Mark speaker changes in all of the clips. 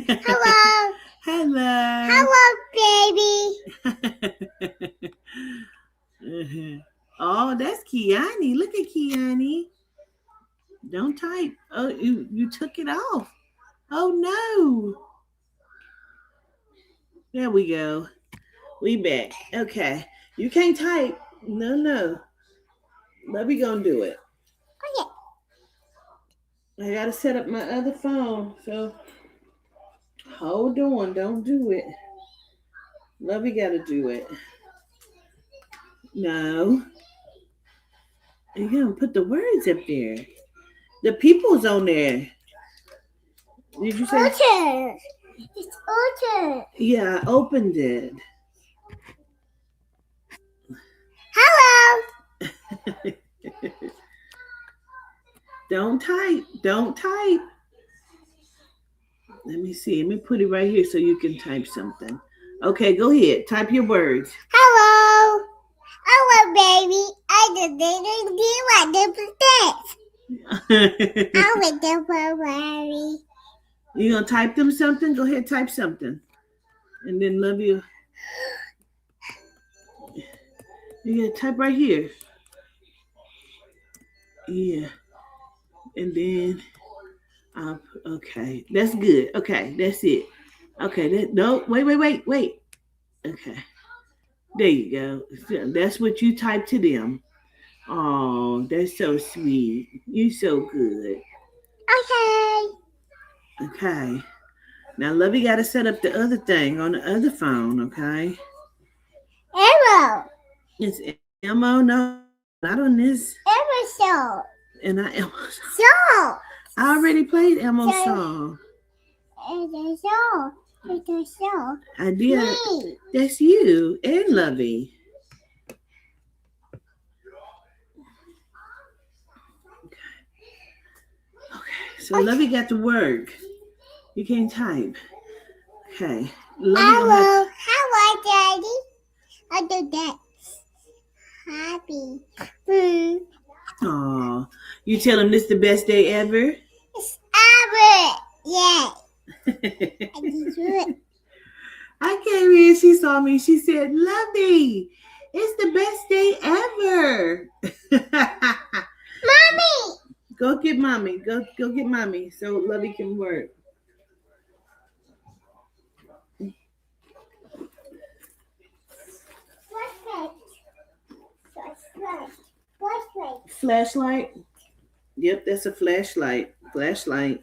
Speaker 1: Hello.
Speaker 2: Hello.
Speaker 1: Hello, baby.
Speaker 2: Uh-huh. Oh, that's Kiani. Look at Kiani. Don't type. Oh, you took it off. Oh no. There we go. We back. Okay. You can't type. No. Let me gonna do it.
Speaker 1: Okay.
Speaker 2: I gotta set up my other phone. So hold on. Don't do it. Lovey gotta do it. No. You gotta put the words up there. The people's on there. Did you say?
Speaker 1: Otter. It's Otter.
Speaker 2: Yeah, I opened it.
Speaker 1: Hello.
Speaker 2: Don't type. Don't type. Let me see. Let me put it right here so you can type something. Okay, go ahead. Type your words.
Speaker 1: Hello. Hello, baby. I just didn't do what this. I went to Ferrari.
Speaker 2: You gonna type them something? Go ahead, type something. And then love you. You gotta type right here. Yeah. And then okay. That's good. Okay, that's it. Okay, no, wait. Okay. There you go. That's what you type to them. Oh, that's so sweet. You so good.
Speaker 1: Okay.
Speaker 2: Okay. Now, Lovey got to set up the other thing on the other phone, okay?
Speaker 1: Arrow.
Speaker 2: It's Elmo. No, not on this.
Speaker 1: Arrow show.
Speaker 2: And I Elmo.
Speaker 1: Show.
Speaker 2: I already played Elmo's song.
Speaker 1: It's a show. It's a show.
Speaker 2: I did.
Speaker 1: Me.
Speaker 2: That's you and Lovey. Okay. So Lovey got to work. You can't type. Okay.
Speaker 1: Hello. Hello, Daddy. I do that. Happy.
Speaker 2: Oh, you tell him this the best day ever?
Speaker 1: It's ever. Yeah. I did it.
Speaker 2: I came in, she saw me, she said, Lovey, it's the best day ever.
Speaker 1: Mommy.
Speaker 2: Go get mommy. Go get mommy so Lovey can work. Flashlight? Yep, that's a flashlight. Flashlight.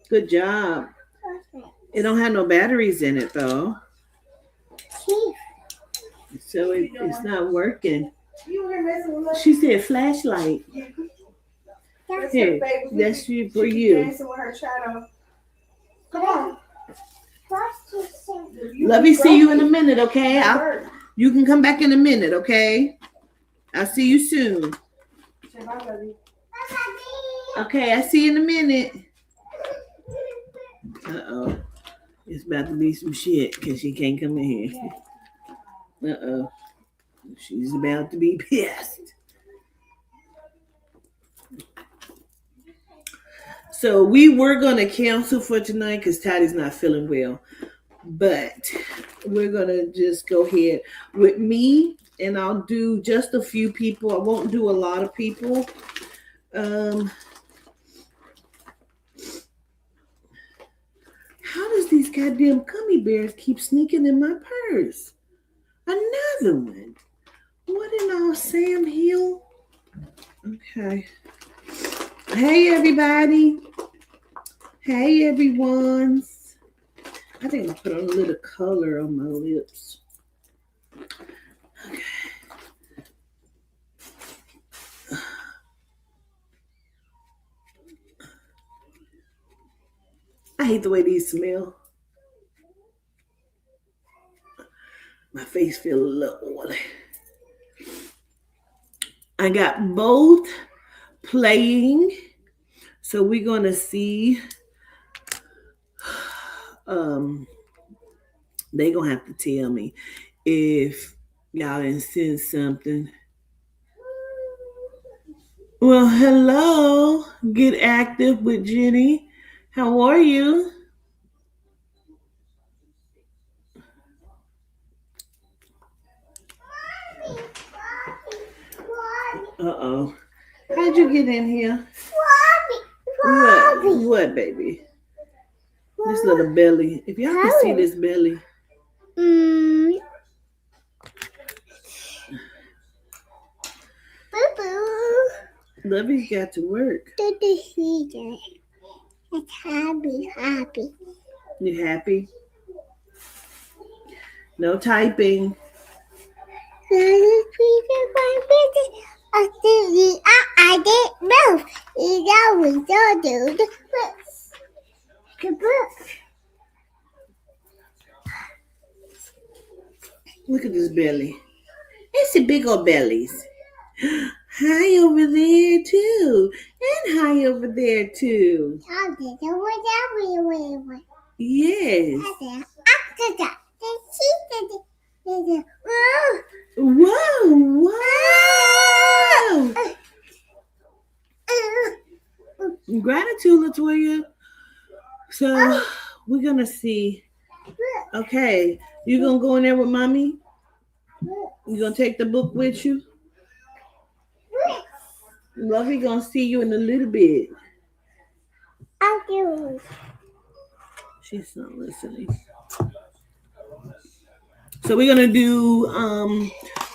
Speaker 2: Good job. It don't have no batteries in it though. So it's not working. She said flashlight. Here, that's for you.
Speaker 1: Come on.
Speaker 2: Lovey, see you in a minute, okay? You can come back in a minute, okay? I'll see you soon. Okay, I see you in a minute. Uh-oh. It's about to be some shit because she can't come in here. Uh-oh. She's about to be pissed. So we were going to cancel for tonight because Toddy's not feeling well. But we're going to just go ahead with me, and I'll do just a few people. I won't do a lot of people. How does these goddamn gummy bears keep sneaking in my purse? Another one. What in all Sam Hill? Okay. Hey, everybody. Hey, everyone. I think I'll put on a little color on my lips. Okay. I hate the way these smell. My face feels a little oily. I got both playing. So we're going to see. They going to have to tell me if y'all didn't send something. Well, hello. Get active with Jenny. How are you? Uh-oh. How'd you get in here?
Speaker 1: Robbie.
Speaker 2: What, baby? This little belly. If y'all can see this belly.
Speaker 1: Boo boo.
Speaker 2: Lovey's got to work.
Speaker 1: To the heater. It's happy.
Speaker 2: You happy? No typing.
Speaker 1: I did both. We don't do the books. The books.
Speaker 2: Look at this belly. It's a big old bellies. Hi over there too. And hi over there too. Yes. Whoa. Gratitude, Latoya. So we're gonna see. Okay, you gonna go in there with mommy? You gonna take the book with you? Lovey gonna see you in a little bit. She's not listening. So we're gonna do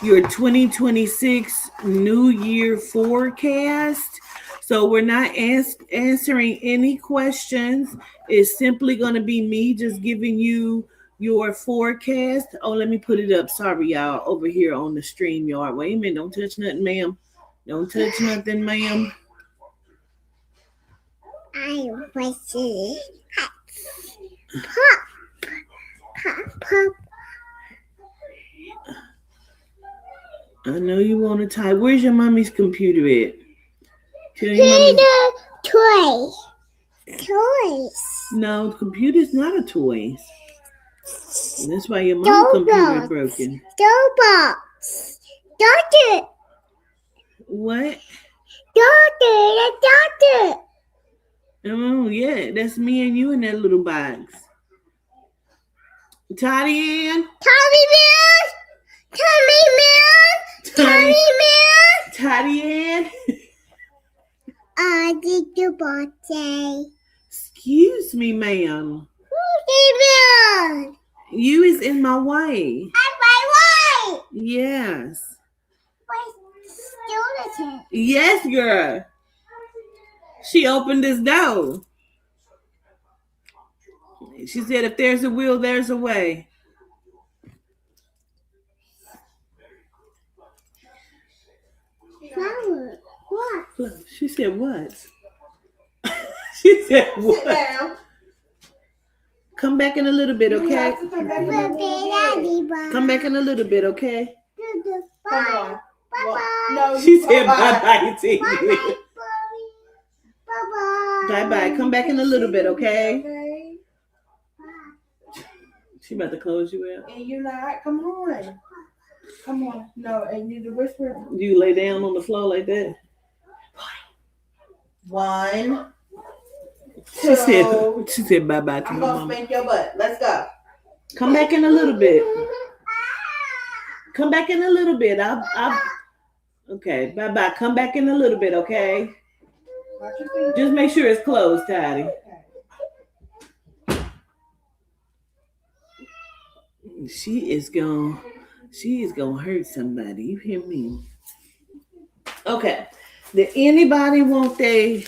Speaker 2: your 2026 New Year forecast. So we're not answering any questions. It's simply gonna be me just giving you your forecast. Oh, let me put it up. Sorry, y'all, over here on the stream yard. Wait a minute, don't touch nothing, ma'am. Don't touch nothing, ma'am.
Speaker 1: I was pop.
Speaker 2: I know you want to type. Where's your mommy's computer at? Tell your mommy.
Speaker 1: Toys.
Speaker 2: No, the computer's not a toy. That's why your mom's computer is broken.
Speaker 1: Robots. Doctor.
Speaker 2: What?
Speaker 1: Doctor.
Speaker 2: Oh, yeah. That's me and you in that little box. Toddy Ann?
Speaker 1: Tommy Man.
Speaker 2: Toddy Ann?
Speaker 1: I did the birthday.
Speaker 2: Excuse me, ma'am.
Speaker 1: Man.
Speaker 2: You is in my way.
Speaker 1: I'm my way.
Speaker 2: Yes.
Speaker 1: Where's
Speaker 2: Yes, girl. She opened this door. She said, if there's a will, there's a way.
Speaker 1: Flower. What?
Speaker 2: She said, what? She said, what?
Speaker 3: Sit down.
Speaker 2: Come back in a little bit,
Speaker 3: You
Speaker 2: okay?
Speaker 3: have to come back in a little bit.
Speaker 2: Come back in a little bit, okay?
Speaker 3: Come on. No,
Speaker 2: She said,
Speaker 3: bye-bye.
Speaker 2: bye-bye to you. Bye-bye. Come back in a little bit, okay?
Speaker 3: Okay.
Speaker 2: She about to close you out.
Speaker 3: And you like, come on. Come on. No, and you to whisper.
Speaker 2: You lay down on the floor like that?
Speaker 3: 1.
Speaker 2: She said
Speaker 3: So,
Speaker 2: bye-bye to
Speaker 3: I'm
Speaker 2: your
Speaker 3: gonna
Speaker 2: mama.
Speaker 3: spank your butt. Let's go.
Speaker 2: Come back in a little bit. Come back in a little bit. Okay, bye-bye. Come back in a little bit, okay?
Speaker 3: Watch your feet.
Speaker 2: Just make sure it's closed, Toddy. She is gonna hurt somebody. You hear me? Okay. Did anybody want their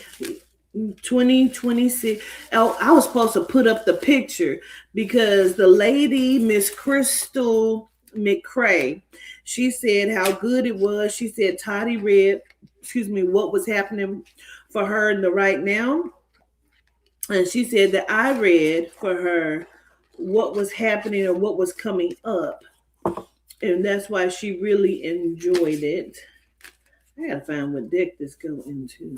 Speaker 2: 2026? Oh, I was supposed to put up the picture because the lady, Miss Crystal McCray, she said how good it was. She said Toddy read, what was happening for her in the right now. And she said that I read for her what was happening or what was coming up. And that's why she really enjoyed it. I gotta find what deck this go into.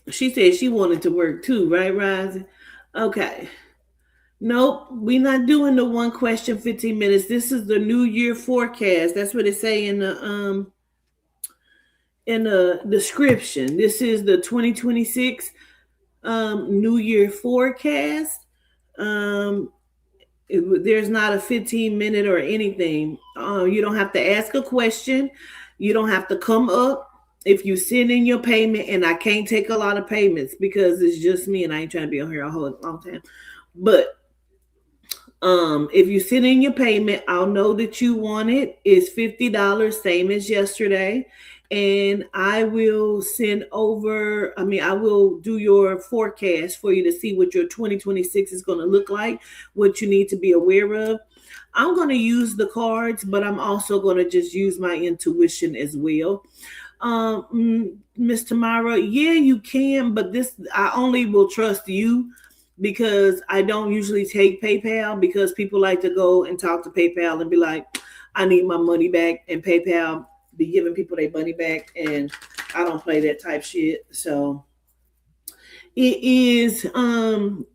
Speaker 2: She said she wanted to work too, right, Rising? Okay. Nope, we're not doing the 1 question 15 minutes. This is the New Year forecast. That's what it say in the description. This is the 2026 New Year forecast. There's not a 15-minute or anything. You don't have to ask a question. You don't have to come up. If you send in your payment, and I can't take a lot of payments because it's just me and I ain't trying to be on here a whole long time. But if you send in your payment, I'll know that you want it. It's $50, same as yesterday. And I will I will do your forecast for you to see what your 2026 is going to look like, what you need to be aware of. I'm going to use the cards, but I'm also going to just use my intuition as well. Miss Tamara, yeah, you can, but I only will trust you because I don't usually take PayPal because people like to go and talk to PayPal and be like, I need my money back, and PayPal be giving people their money back, and I don't play that type shit. So it is do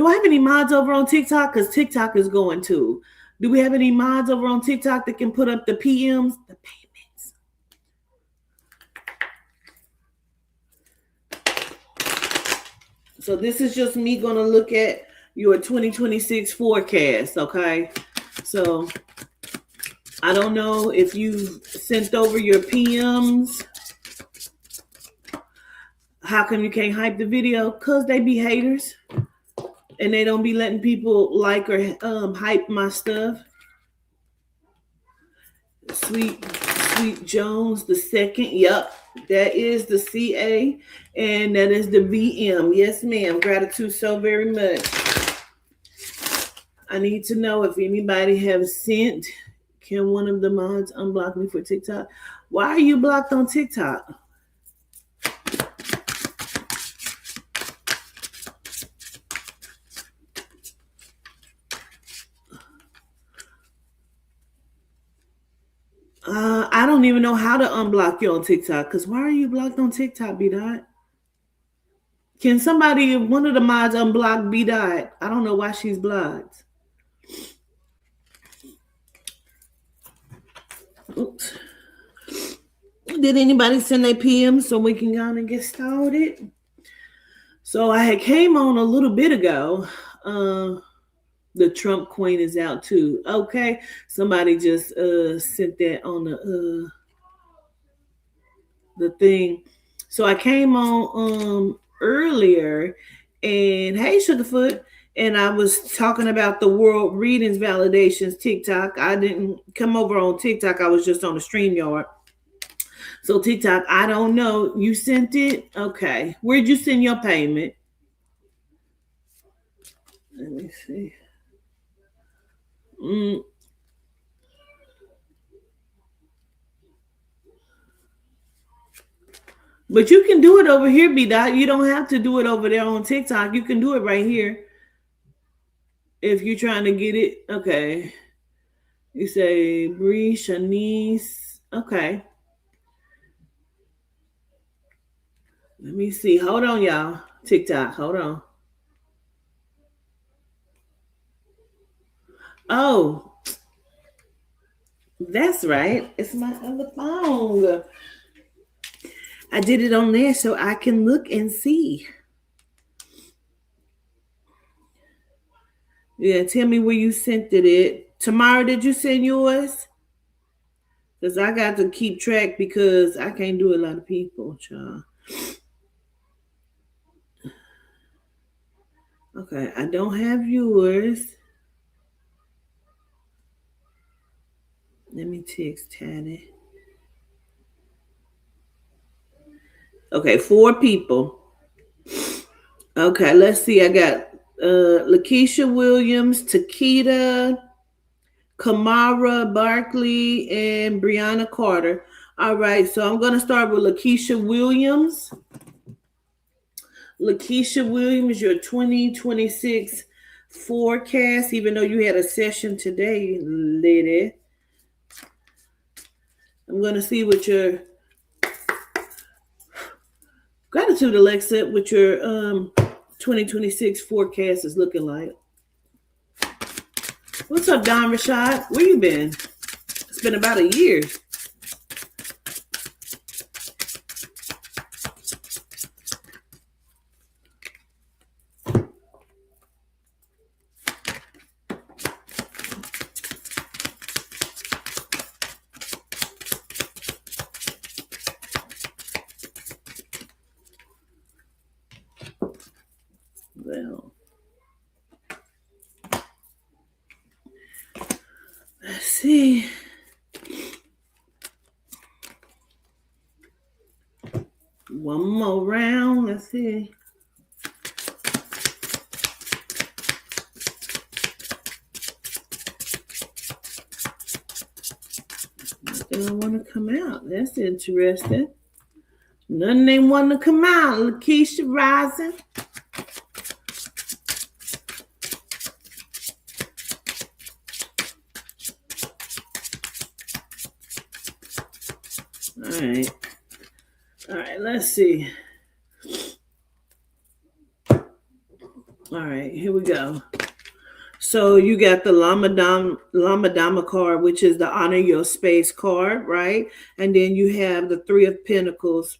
Speaker 2: I have any mods over on TikTok? Because TikTok is going too. Do we have any mods over on TikTok that can put up the PMs, the payments? So this is just me going to look at your 2026 forecast, okay? So I don't know if you sent over your PMs. How come you can't hype the video? Because they be haters. And they don't be letting people like or hype my stuff. Sweet Jones the second. Yep. That is the CA. And that is the VM. Yes, ma'am. Gratitude so very much. I need to know if anybody have sent. Can one of the mods unblock me for TikTok? Why are you blocked on TikTok? I don't even know how to unblock you on TikTok. Because why are you blocked on TikTok, B-Dot? Can somebody, one of the mods, unblock B-Dot? I don't know why she's blocked. Oops. Did anybody send their PM so we can go and get started? So I had came on a little bit ago. The Trump Queen is out too. Okay, somebody just sent that on the thing. So I came on earlier, and hey, Sugarfoot, and I was talking about the World Readings Validations TikTok. I didn't come over on TikTok. I was just on the StreamYard. So TikTok, I don't know. You sent it? Okay. Where'd you send your payment? Let me see. But you can do it over here, B-Dot. You don't have to do it over there on TikTok. You can do it right here. If you're trying to get it. Okay. You say Bree, Shanice. Okay. Let me see. Hold on, y'all. TikTok. Hold on. Oh. That's right. It's my other phone. I did it on there so I can look and see. Yeah, tell me where you sent it. Tomorrow, did you send yours? Because I got to keep track because I can't do a lot of people, child. Okay, I don't have yours. Let me text Taddy. Okay, 4 people. Okay, let's see. I got Lakeisha Williams, Takita, Kamara Barkley, and Brianna Carter. All right, so I'm going to start with Lakeisha Williams. Lakeisha Williams, your 2026 forecast, even though you had a session today, lady. I'm going to see what your gratitude, Alexa, what your 2026 forecast is looking like. What's up, Don Rashad? Where you been? It's been about a year. see. One more round. Let's see. Nothing I want to come out. That's interesting. None they want to come out. Lakeisha Rising. All right, let's see. All right, here we go. So you got the Lamadama card, which is the honor your space card, right? And then you have the Three of Pentacles.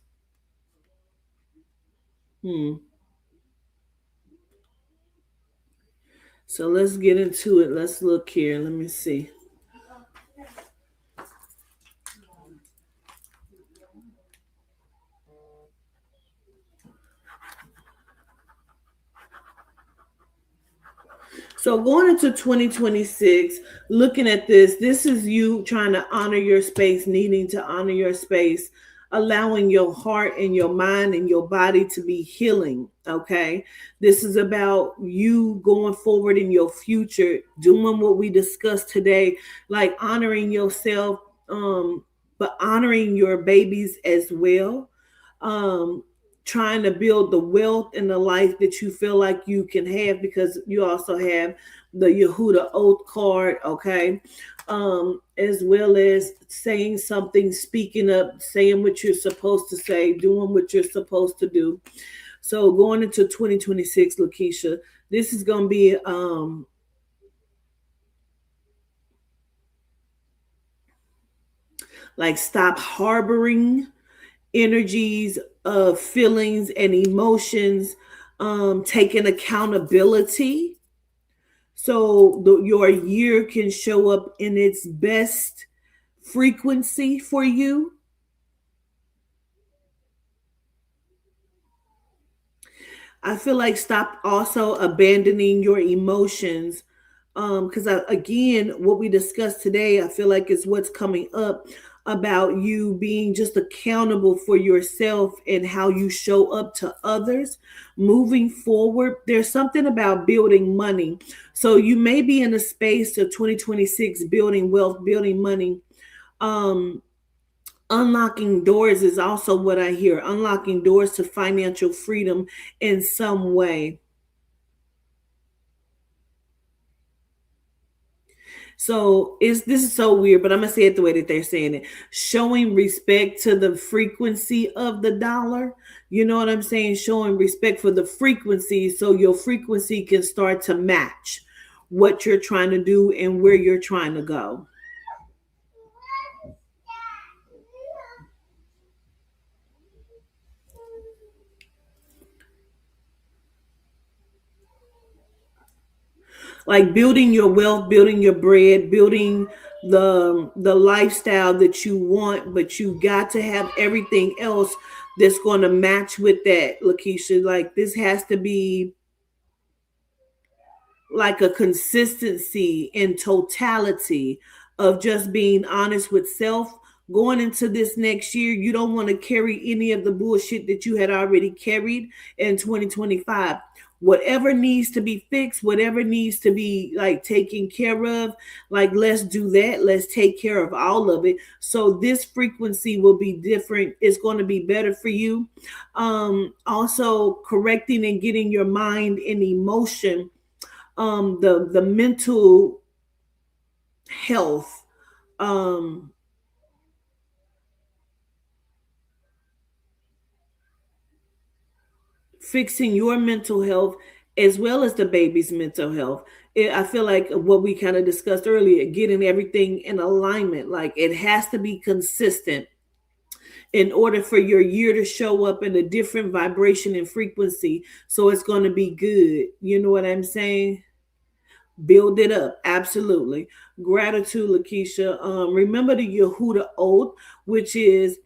Speaker 2: So let's get into it. Let's look here. Let me see. So going into 2026, looking at this is you trying to honor your space, needing to honor your space, allowing your heart and your mind and your body to be healing, okay? This is about you going forward in your future, doing what we discussed today, like honoring yourself, but honoring your babies as well. Trying to build the wealth and the life that you feel like you can have, because you also have the Yehuda Oath card, okay? As well as saying something, speaking up, saying what you're supposed to say, doing what you're supposed to do. So going into 2026, Lakeisha, this is going to be like stop harboring energies of feelings and emotions, taking accountability. So your year can show up in its best frequency for you. I feel like stop also abandoning your emotions. Because again, what we discussed today, I feel like is what's coming up about you being just accountable for yourself and how you show up to others moving forward. There's something about building money. So you may be in a space of 2026, building wealth, building money. Unlocking doors is also what I hear. Unlocking doors to financial freedom in some way. So this is so weird, but I'm gonna say it the way that they're saying it. Showing respect to the frequency of the dollar. You know what I'm saying? Showing respect for the frequency, so your frequency can start to match what you're trying to do and where you're trying to go. Like building your wealth, building your bread, building the lifestyle that you want, but you got to have everything else that's going to match with that, Lakeisha. Like this has to be like a consistency in totality of just being honest with self. Going into this next year, you don't want to carry any of the bullshit that you had already carried in 2025. Whatever needs to be fixed, whatever needs to be like taken care of, like let's do that. Let's take care of all of it. So this frequency will be different. It's going to be better for you. Also correcting and getting your mind and emotion, the mental health, fixing your mental health as well as the baby's mental health. I feel like what we kind of discussed earlier, getting everything in alignment, like it has to be consistent in order for your year to show up in a different vibration and frequency. So it's going to be good. You know what I'm saying? Build it up. Absolutely. Gratitude, Lakeisha. Remember the Yehuda Oath, which is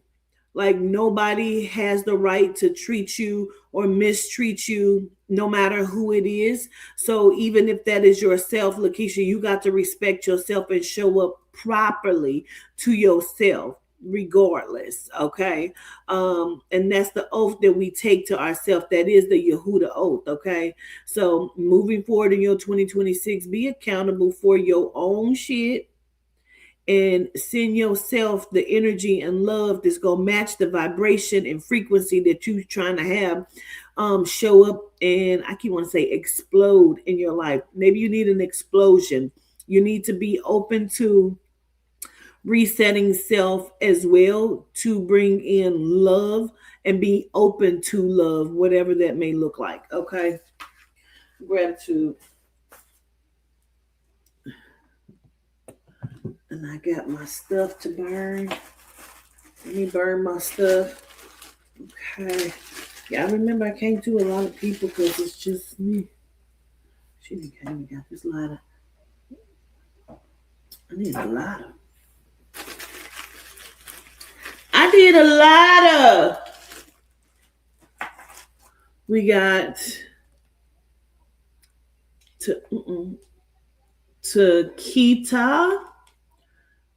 Speaker 2: like nobody has the right to treat you or mistreat you, no matter who it is. So even if that is yourself, Lakeisha, you got to respect yourself and show up properly to yourself regardless. Okay. And that's the oath that we take to ourselves. That is the Yehuda oath. Okay. So moving forward in your 2026, be accountable for your own shit and send yourself the energy and love that's gonna match the vibration and frequency that you're trying to have show up, and I keep want to say explode in your life. Maybe you need an explosion. You need to be open to resetting self as well to bring in love and be open to love, whatever that may look like. Okay. Gratitude. And I got my stuff to burn. Let me burn my stuff. Okay. Yeah, I remember I can't do a lot of people because it's just me. She came and got this lighter. I need a lighter. I did a lighter. We got to Kita.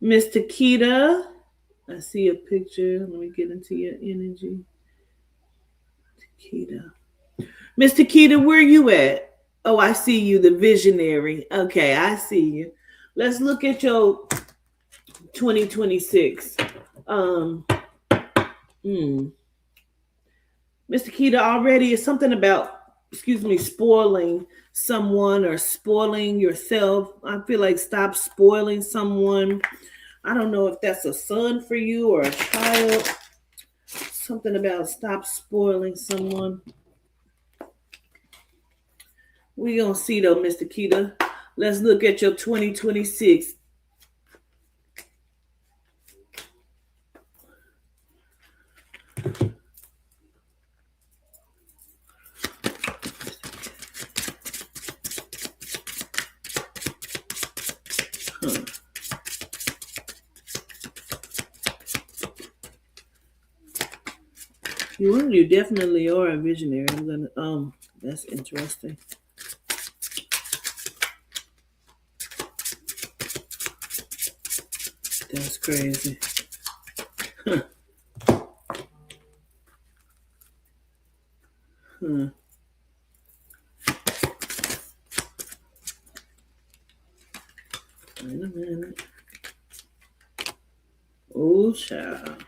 Speaker 2: Mr. Kita. I see a picture. Let me get into your energy. Kita. Mr. Kita, where you at? Oh, I see you, the visionary. Okay, I see you. Let's look at your 2026. Mr. Kita, already is something about, spoiling someone or spoiling yourself. I feel like stop spoiling someone. I don't know if that's a son for you or a child. Something about stop spoiling someone. We gonna see though, Mr. Kita. Let's look at your 2026. You definitely are a visionary. I'm gonna that's interesting. That's crazy. Huh. Huh. Wait a minute. Oh, child.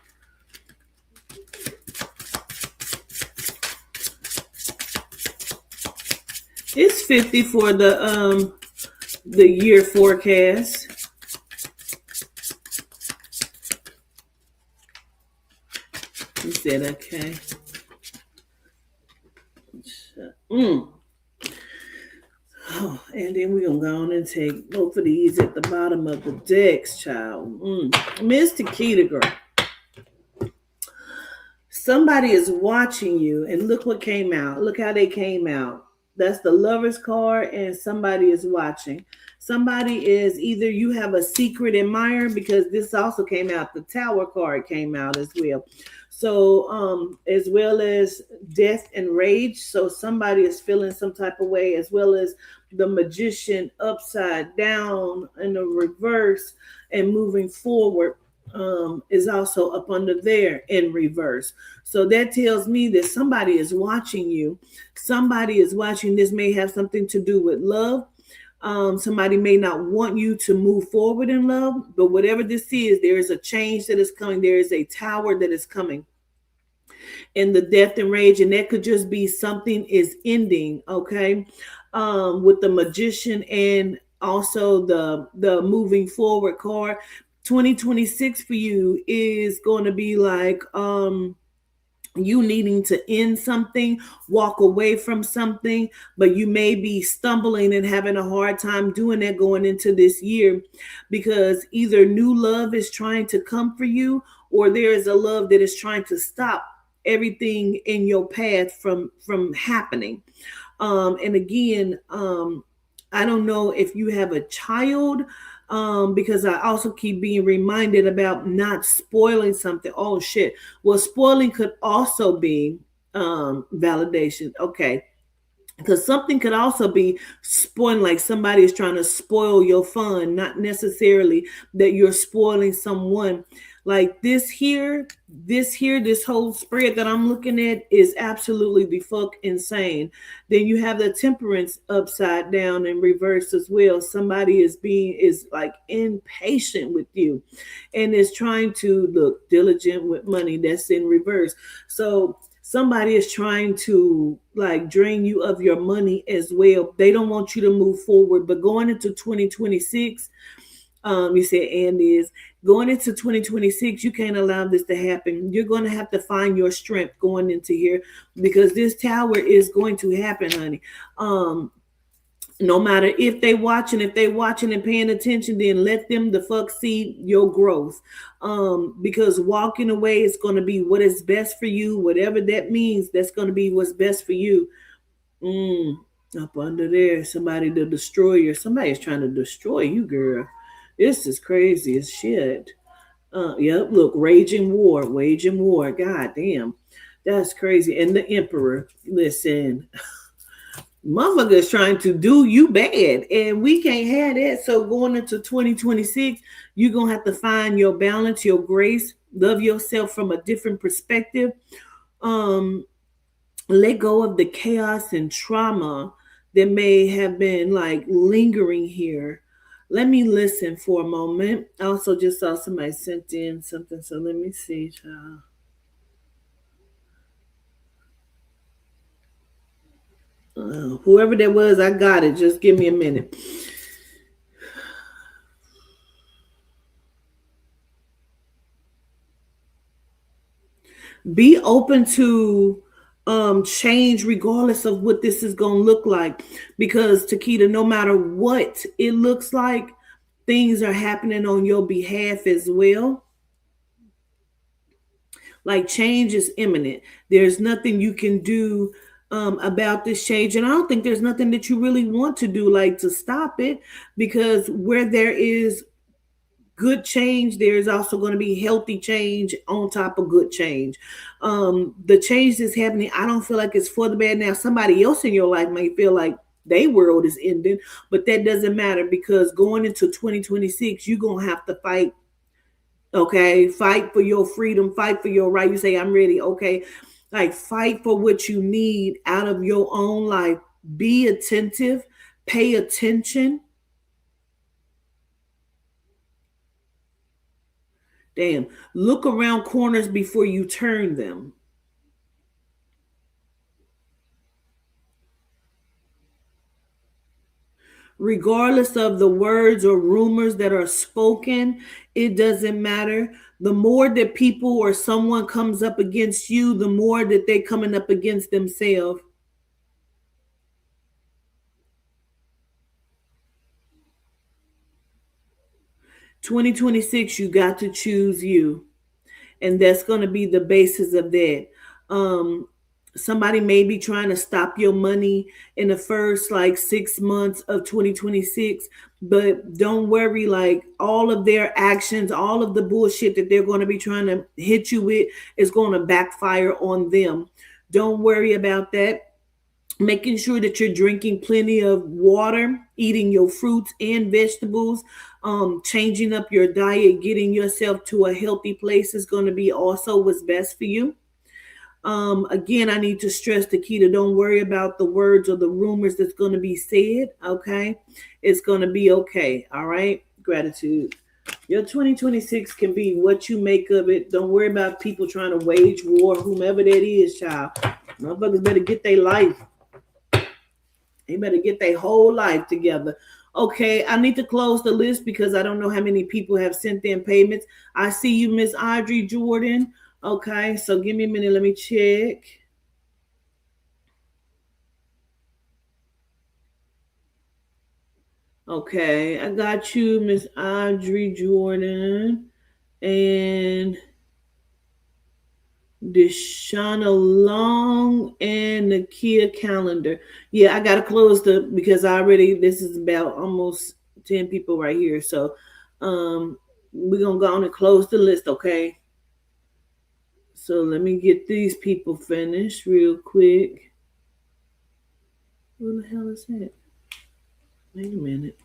Speaker 2: It's 50 for the year forecast. He said okay. Oh, and then we're gonna go on and take both of these at the bottom of the decks, child. Mr. Kita, girl. Somebody is watching you, and look what came out. Look how they came out. That's the Lover's card, and somebody is watching. Somebody is either you have a secret admirer, because this also came out. The Tower card came out as well. So, as well as death and rage. So somebody is feeling some type of way, as well as the Magician upside down in the reverse and moving forward. Is also up under there in reverse. So that tells me that somebody is watching you. Somebody is watching. This may have something to do with love. Somebody may not want you to move forward in love, but whatever this is, there is a change that is coming. There is a tower that is coming in the death and rage, and that could just be something is ending. Okay. With the Magician and also the moving forward card. 2026 for you is going to be like you needing to end something, walk away from something, but you may be stumbling and having a hard time doing that going into this year, because either new love is trying to come for you, or there is a love that is trying to stop everything in your path from happening. And again, I don't know if you have a child, because I also keep being reminded about not spoiling something. Oh shit. Well, spoiling could also be validation. Okay. because something could also be spoiling, like somebody is trying to spoil your fun, not necessarily that you're spoiling someone. Like this whole spread that I'm looking at is absolutely the fuck insane. Then you have the temperance upside down in reverse as well. Somebody is like impatient with you and is trying to look diligent with money. That's in reverse. So somebody is trying to like drain you of your money as well. They don't want you to move forward. But going into 2026, you said and is going into 2026, you can't allow this to happen. You're going to have to find your strength going into here, because this tower is going to happen, honey. No matter if they watching and paying attention, then let them the fuck see your growth. Because walking away is going to be what is best for you, whatever that means. That's going to be what's best for you. Up under there, somebody the destroyer. Somebody's trying to destroy you, girl. This is crazy as shit. Yep, look, waging war. God damn, that's crazy. And the emperor, listen, motherfucker is trying to do you bad, and we can't have that. So going into 2026, you're gonna have to find your balance, your grace, love yourself from a different perspective. Um, Let go of the chaos and trauma that may have been like lingering here. Let me listen for a moment. I also just saw somebody sent in something, so let me see, child. Whoever that was, I got it. Just give me a minute. Be open to change regardless of what this is going to look like, because Takeda, no matter what it looks like, things are happening on your behalf as well. Like change is imminent. There's nothing you can do about this change, and I don't think there's nothing that you really want to do like to stop it, because where there is good change, there's also going to be healthy change on top of good change. The change that's happening, I don't feel like it's for the bad. Now somebody else in your life may feel like their world is ending, but that doesn't matter, because going into 2026, you're going to have to fight. Okay, fight for your freedom, fight for your right. You say I'm ready. Okay, like fight for what you need out of your own life. Be attentive, pay attention. Damn. Look around corners before you turn them. Regardless of the words or rumors that are spoken, it doesn't matter. The more that people or someone comes up against you, the more that they're coming up against themselves. 2026, you got to choose you. And that's going to be the basis of that. Um, Somebody may be trying to stop your money in the first like 6 months of 2026, but don't worry, like all of their actions, all of the bullshit that they're going to be trying to hit you with is going to backfire on them. Don't worry about that. Making sure that you're drinking plenty of water, eating your fruits and vegetables, changing up your diet, getting yourself to a healthy place is going to be also what's best for you. Again, I need to stress, Takeda, don't worry about the words or the rumors that's going to be said. Okay, it's going to be okay. All right, gratitude. Your 2026 can be what you make of it. Don't worry about people trying to wage war, whomever that is, child. Motherfuckers better get their life. They better get their whole life together. Okay, I need to close the list because I don't know how many people have sent in payments. I see you, Miss Audrey Jordan. Okay, so give me a minute. Let me check. Okay, I got you, Miss Audrey Jordan. And Deshauna Long and Nakia Calendar. Yeah, I gotta close because this is about almost 10 people right here. So we're gonna go on and close the list, okay? So let me get these people finished real quick. What the hell is that? Wait a minute.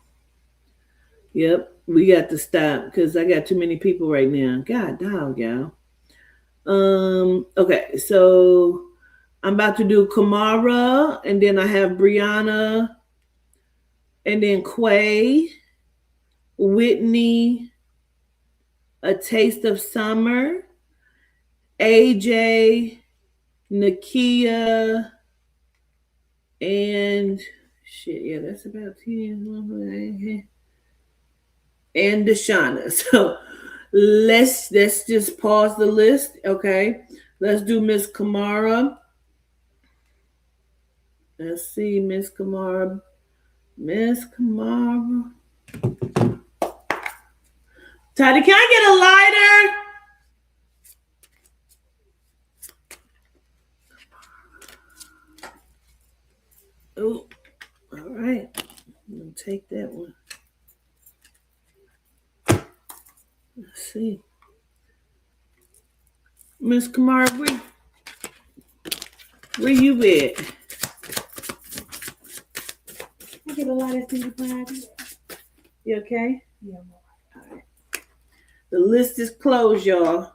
Speaker 2: Yep, we got to stop because I got too many people right now. God dog, y'all. Okay, so I'm about to do Kamara, and then I have Brianna, and then Quay, Whitney, A Taste of Summer, AJ, Nakia, and shit, yeah, that's about 10. And Deshauna. So let's just pause the list. Okay. Let's do Miss Kamara. Let's see, Miss Kamara. Miss Kamara. Toddy, can I get a lighter? Oh, all right. I'm gonna take that one. Let's see. Miss Kamara, where you at?
Speaker 3: I get a lot of things behind you.
Speaker 2: You okay?
Speaker 3: Yeah.
Speaker 2: All right. The list is closed, y'all.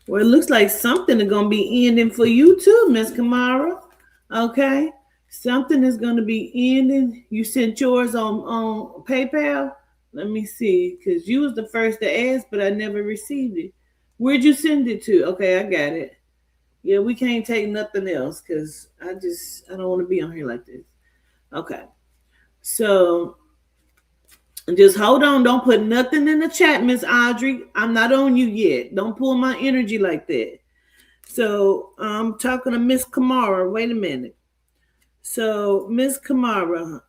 Speaker 2: Well, it looks like something is going to be ending for you too, Miss Kamara. Okay. Something is going to be ending. You sent yours on PayPal? Let me see, because you was the first to ask, but I never received it. Where'd you send it to? Okay, I got it. Yeah, we can't take nothing else because I don't want to be on here like this. Okay. So just hold on. Don't put nothing in the chat, Miss Audrey. I'm not on you yet. Don't pull my energy like that. So I'm talking to Miss Kamara. Wait a minute. So Miss Kamara,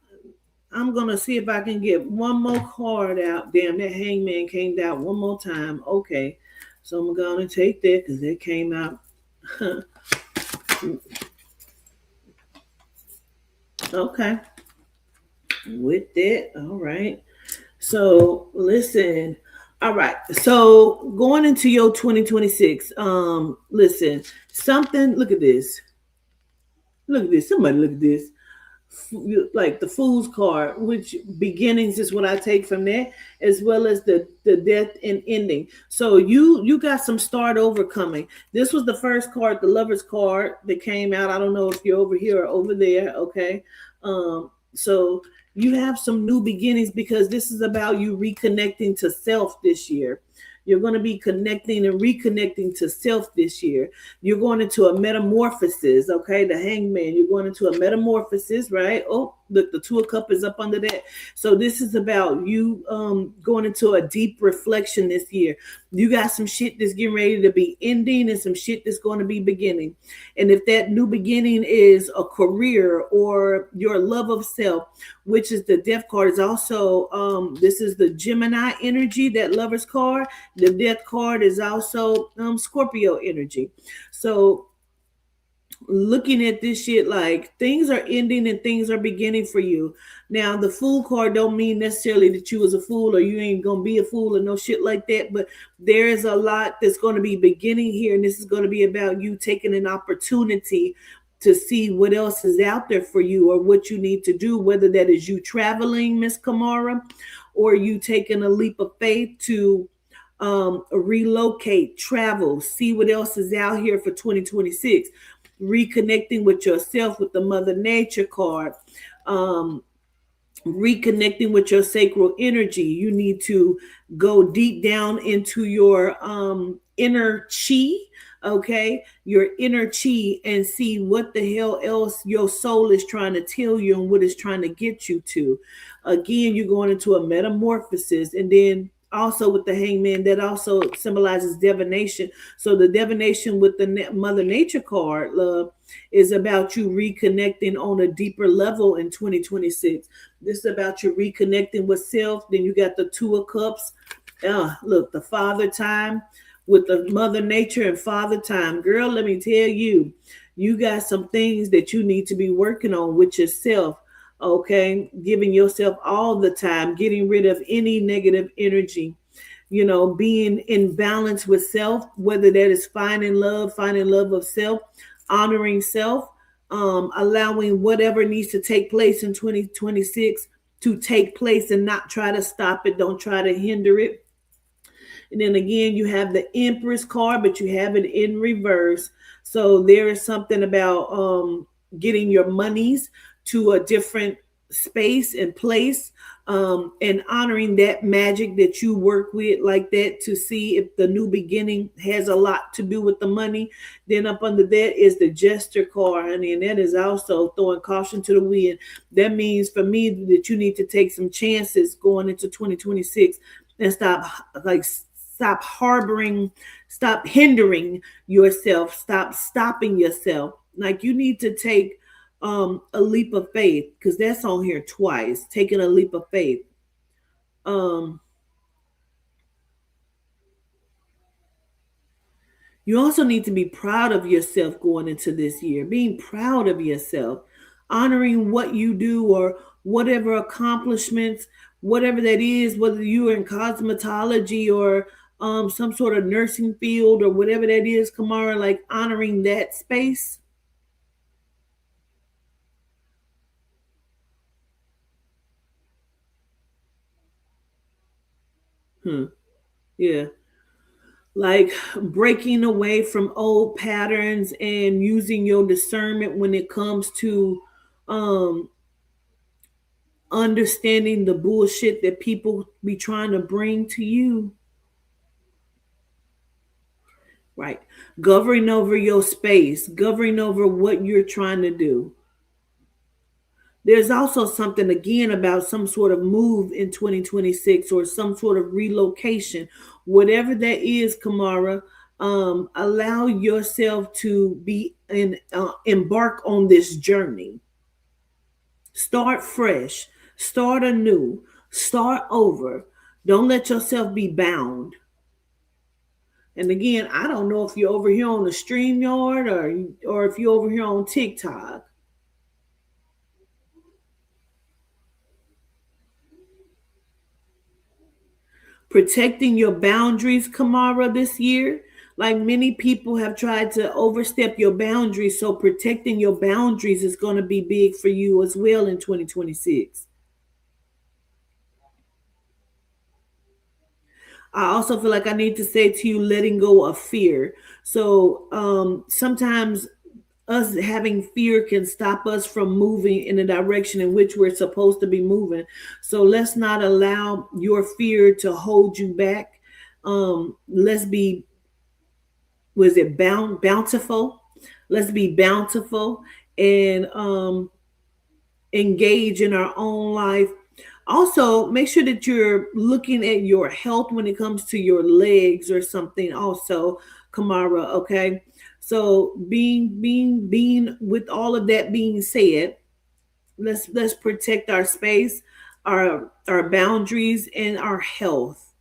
Speaker 2: I'm gonna see if I can get one more card out. Damn, that hangman came out one more time. Okay. So I'm gonna take that because it came out. Okay. With that, all right. So listen, all right. So going into your 2026, listen, something. Look at this. Look at this. Somebody look at this. Like the Fool's card, which beginnings is what I take from that, as well as the death and ending. So you got some start over coming. This was the first card, the Lover's card that came out. I don't know if you're over here or over there. Okay, so you have some new beginnings because this is about you reconnecting to self this year. You're going to be connecting and reconnecting to self this year. You're going into a metamorphosis, okay? The hangman, you're going into a metamorphosis, right? Oh, look, the Two of Cups is up under that. So this is about you going into a deep reflection this year. You got some shit that's getting ready to be ending and some shit that's going to be beginning. And if that new beginning is a career or your love of self, which is the Death card, is also, this is the Gemini energy, that Lover's card. The Death card is also Scorpio energy. So looking at this shit, like things are ending and things are beginning for you. Now the Fool card don't mean necessarily that you was a fool or you ain't gonna be a fool or no shit like that, but there is a lot that's going to be beginning here, and this is going to be about you taking an opportunity to see what else is out there for you or what you need to do, whether that is you traveling, Miss Kamara, or you taking a leap of faith to relocate, travel, see what else is out here for 2026. Reconnecting with yourself with the Mother Nature card, reconnecting with your sacral energy. You need to go deep down into your inner chi, okay, your inner chi, and see what the hell else your soul is trying to tell you and what it's trying to get you to. Again, you're going into a metamorphosis. And then also with the hangman, that also symbolizes divination. So the divination with the Mother Nature card, love, is about you reconnecting on a deeper level in 2026. This is about you reconnecting with self. Then you got the Two of Cups. Look, the father time with the Mother Nature and father time. Girl, let me tell you, you got some things that you need to be working on with yourself. Okay, giving yourself all the time, getting rid of any negative energy, being in balance with self, whether that is finding love of self, honoring self, allowing whatever needs to take place in 2026 to take place and not try to stop it. Don't try to hinder it. And then again, you have the Empress card, but you have it in reverse. So there is something about getting your monies to a different space and place, and honoring that magic that you work with like that, to see if the new beginning has a lot to do with the money. Then up under that is the Jester card, honey, and that is also throwing caution to the wind. That means for me that you need to take some chances going into 2026 and stop harboring, stop hindering yourself, stop stopping yourself. Like you need to take a leap of faith, because that's on here twice, taking a leap of faith. You also need to be proud of yourself going into this year, being proud of yourself, honoring what you do, or whatever accomplishments, whatever that is, whether you're in cosmetology or some sort of nursing field or whatever that is, Kamara, like honoring that space. Yeah. Like breaking away from old patterns and using your discernment when it comes to um understanding the bullshit that people be trying to bring to you. Right. Governing over your space, governing over what you're trying to do. There's also something again about some sort of move in 2026 or some sort of relocation, whatever that is, Kamara. Allow yourself to be embark on this journey. Start fresh, start anew, start over. Don't let yourself be bound. And again, I don't know if you're over here on the StreamYard or if you're over here on TikTok. Protecting your boundaries, Kamara, this year. Like many people have tried to overstep your boundaries, so protecting your boundaries is going to be big for you as well in 2026. I also feel like I need to say to you, letting go of fear. So sometimes us having fear can stop us from moving in the direction in which we're supposed to be moving. So let's not allow your fear to hold you back. Let's be, was it bountiful? Let's be bountiful and engage in our own life. Also, make sure that you're looking at your health when it comes to your legs or something. Also, Kamara, okay. So, being with all of that being said, let's protect our space, our boundaries, and our health.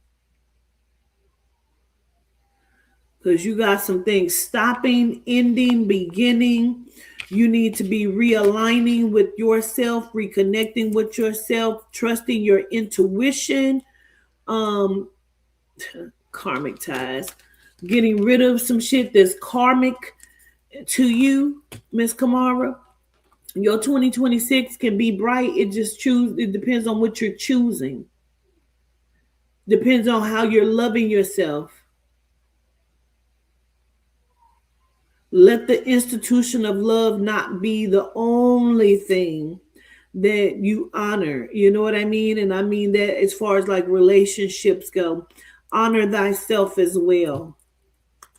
Speaker 2: Because you got some things stopping, ending, beginning. You need to be realigning with yourself, reconnecting with yourself, trusting your intuition, um, karmic ties, getting rid of some shit that's karmic to you, Miss Kamara. Your 2026 can be bright. It depends on what you're choosing. Depends on how you're loving yourself. Let the institution of love not be the only thing that you honor. You know what I mean? And I mean that as far as like relationships go. Honor thyself as well.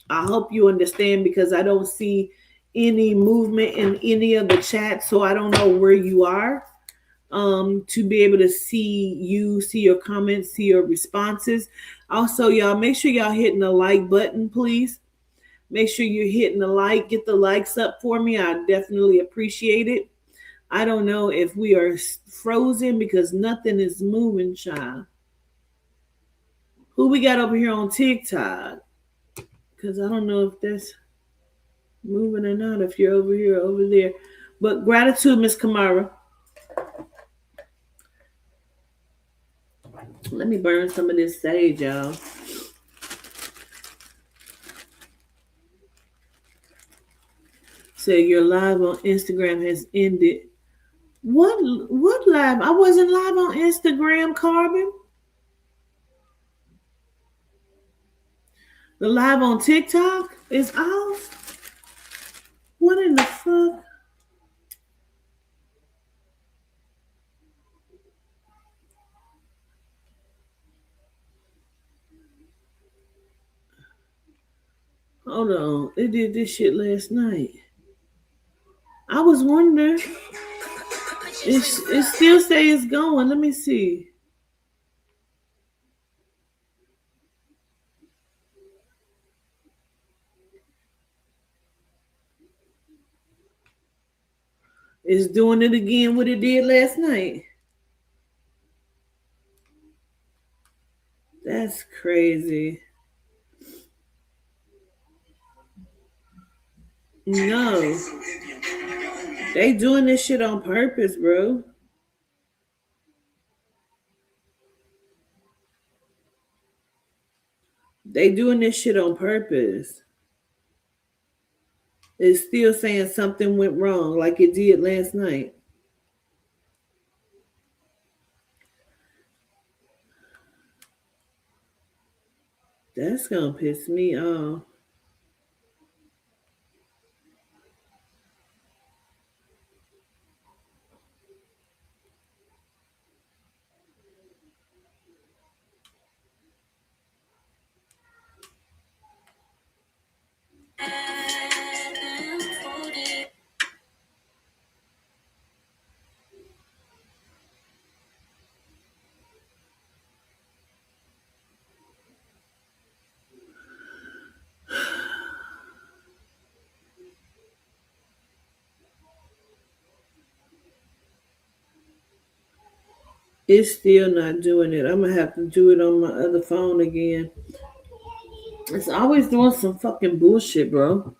Speaker 2: I hope you understand because I don't see any movement in any of the chats, so I don't know where you are. To be able to see you, see your comments, see your responses. Also, y'all, make sure y'all hitting the like button, please. Make sure you're hitting the like, get the likes up for me. I definitely appreciate it. I don't know if we are frozen because nothing is moving, child. Who we got over here on TikTok? Because I don't know if that's moving or not, if you're over here or over there. But gratitude, Miss Kamara. Let me burn some of this sage, y'all. Say your live on Instagram has ended. What live? I wasn't live on Instagram, Carbon. The live on TikTok is off. What in the fuck? Hold on. They did this shit last night. I was wondering. It still say it's going. Let me see. It's doing it again what it did last night. That's crazy. No. They doing this shit on purpose, bro. They doing this shit on purpose. It's still saying something went wrong like it did last night. That's gonna piss me off. It's still not doing it. I'm gonna have to do it on my other phone again. It's always doing some fucking bullshit, bro.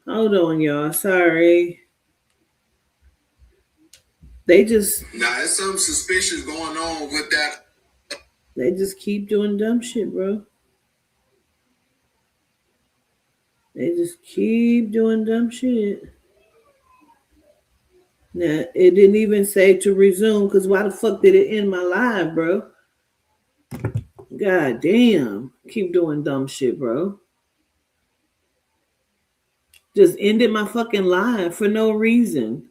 Speaker 2: Hold on, y'all. Sorry. They just
Speaker 4: there's something suspicious going on with that.
Speaker 2: They just keep doing dumb shit, bro. They just keep doing dumb shit. Now, it didn't even say to resume, because why the fuck did it end my live, bro? God damn. Keep doing dumb shit, bro. Just ended my fucking live for no reason.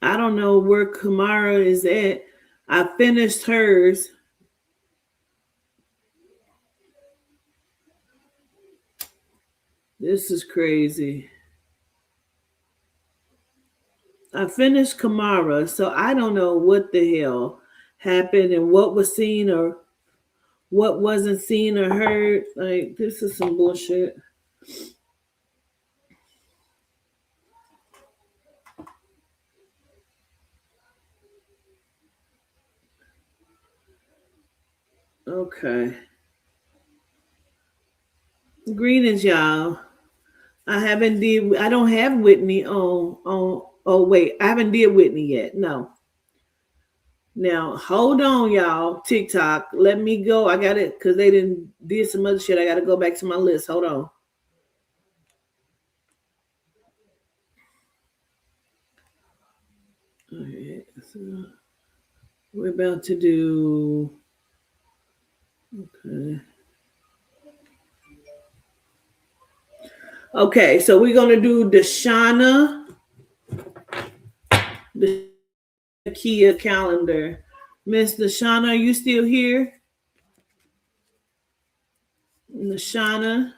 Speaker 2: I don't know where Kamara is at. I finished hers. This is crazy. I finished Kamara, so I don't know what the hell happened and what was seen or what wasn't seen or heard. Like, this is some bullshit. Okay. Greetings, y'all. I don't have Whitney on oh wait, I haven't did Whitney yet. No. Now hold on, y'all. TikTok. Let me go. I got it because they did some other shit. I gotta go back to my list. Hold on. All right, so we're about to do okay, so we're gonna do Deshauna, the Kia calendar. Miss Lashana, are you still here? Lashana.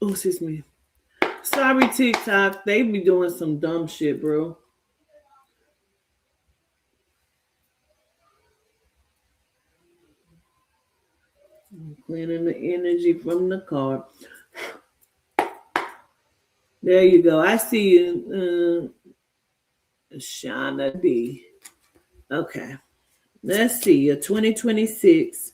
Speaker 2: Oh, excuse me. Sorry, TikTok. They be doing some dumb shit, bro. Cleaning the energy from the car. There you go. I see you, Shauna D. Okay. Let's see. A 2026.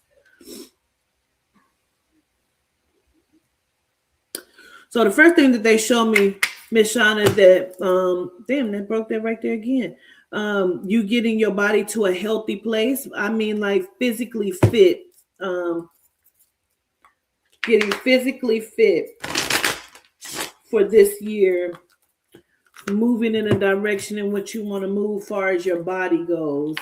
Speaker 2: So the first thing that they show me, Miss Shauna, is that damn, they broke that right there again. You getting your body to a healthy place. I mean, like physically fit. Getting physically fit for this year, moving in a direction in which you want to move far as your body goes.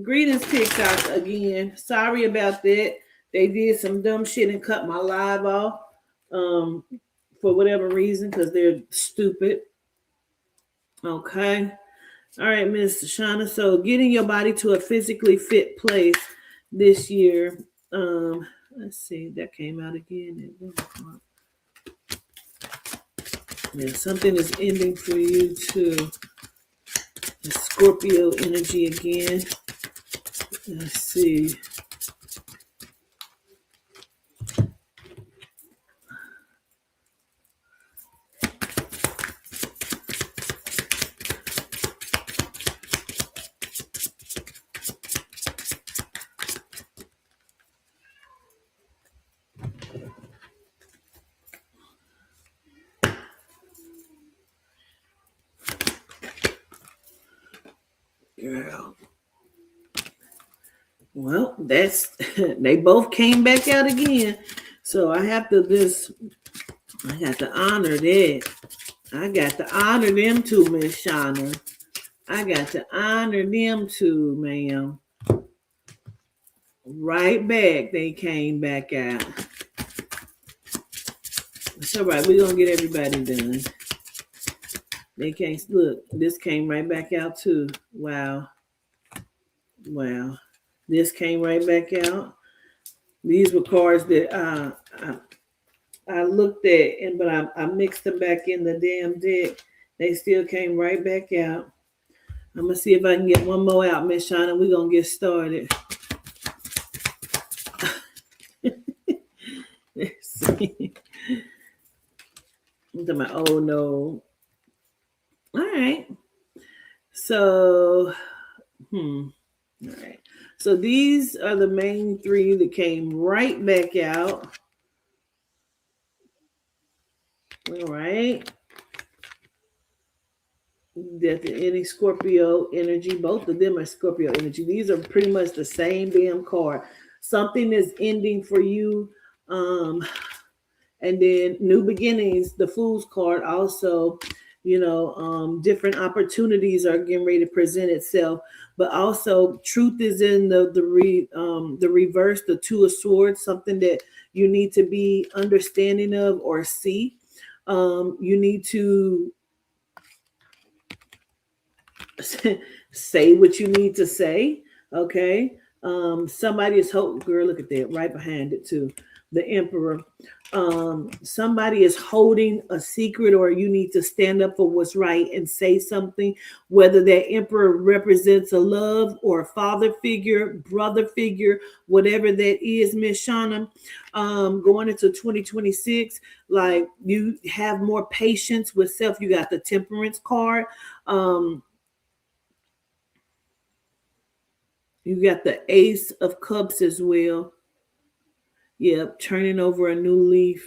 Speaker 2: Greetings, TikTok again. Sorry about that. They did some dumb shit and cut my live off for whatever reason because they're stupid. Okay. All right, Miss Shauna. So getting your body to a physically fit place this year. Let's see. That came out again. Yeah, something is ending for you too. The Scorpio energy again. Let's see. Girl. Well, that's they both came back out again. So I got to honor that. I got to honor them too, Miss Shauna. I got to honor them too, ma'am. Right back, they came back out. It's all right. We're going to get everybody done. They can't look. This came right back out too. Wow. This came right back out. These were cards that I looked at, but I mixed them back in the damn deck. They still came right back out. I'm going to see if I can get one more out, Miss Shauna. We're going to get started. Let's see. Oh, no. All right. So, all right. So these are the main three that came right back out. All right. That any Scorpio energy, both of them are Scorpio energy. These are pretty much the same damn card. Something is ending for you. And then new beginnings, the Fool's card also, different opportunities are getting ready to present itself. But also truth is in the reverse, the Two of Swords, something that you need to be understanding of or see. You need to say what you need to say. Okay. Somebody is girl, look at that right behind it too. The Emperor. Somebody is holding a secret, or you need to stand up for what's right and say something, whether that Emperor represents a love or a father figure, brother figure, whatever that is, Miss Shauna. Going into 2026, like you have more patience with self. You got the Temperance card. You got the Ace of Cups as well. Yep, turning over a new leaf.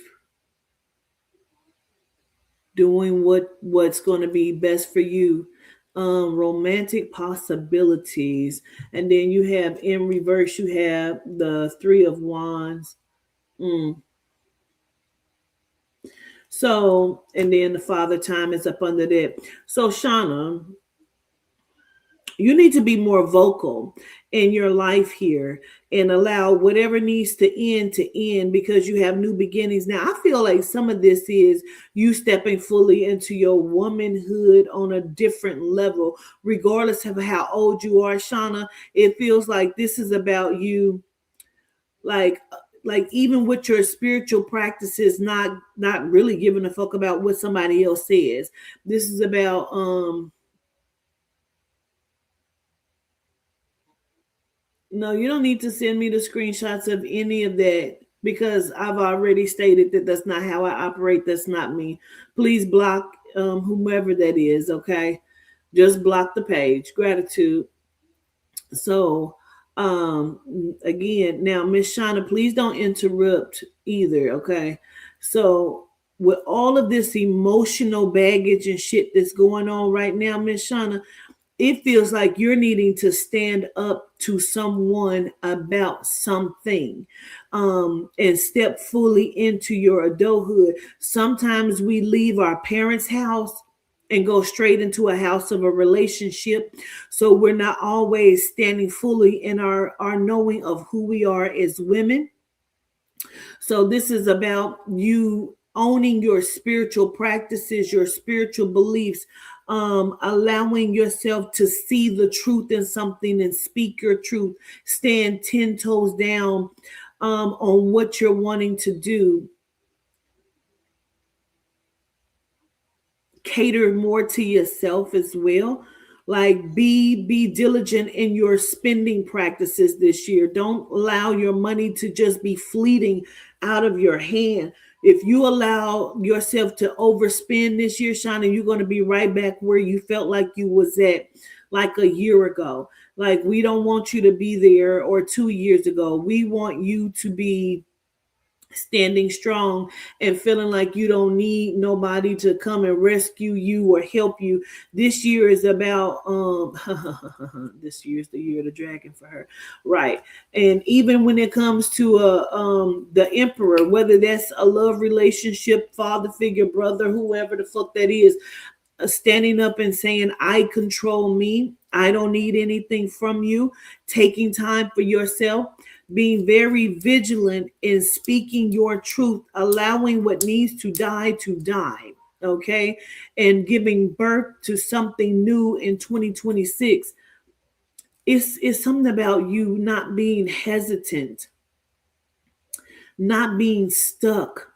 Speaker 2: Doing what's going to be best for you. Romantic possibilities. And then you have in reverse, you have the Three of Wands. So, and then the Father Time is up under that. So, Shauna, You need to be more vocal in your life here and allow whatever needs to end because you have new beginnings. Now, I feel like some of this is you stepping fully into your womanhood on a different level, regardless of how old you are, Shauna. It feels like this is about you, like even with your spiritual practices, not really giving a fuck about what somebody else says. This is about no, you don't need to send me the screenshots of any of that because I've already stated that that's not how I operate. That's not me. Please block whomever that is, okay? Just block the page. Gratitude. So, again, now, Miss Shauna, please don't interrupt either, okay? So, with all of this emotional baggage and shit that's going on right now, Miss Shauna, it feels like you're needing to stand up to someone about something and step fully into your adulthood. Sometimes we leave our parents' house and go straight into a house of a relationship. So we're not always standing fully in our knowing of who we are as women. So this is about you owning your spiritual practices, your spiritual beliefs, allowing yourself to see the truth in something and speak your truth, stand 10 toes down on what you're wanting to do. Cater more to yourself as well. Like be diligent in your spending practices this year. Don't allow your money to just be fleeting out of your hand. If you allow yourself to overspend this year, Shauna, you're going to be right back where you felt like you was at like a year ago. Like we don't want you to be there or 2 years ago. We want you to be standing strong and feeling like you don't need nobody to come and rescue you or help you. This year is about this year's the year of the dragon for her, right? And even when it comes to the emperor, whether that's a love relationship, father figure, brother, whoever the fuck that is, standing up and saying, I control me, I don't need anything from you, taking time for yourself, being very vigilant in speaking your truth, allowing what needs to die, okay, and giving birth to something new in 2026. It's something about you not being hesitant, not being stuck.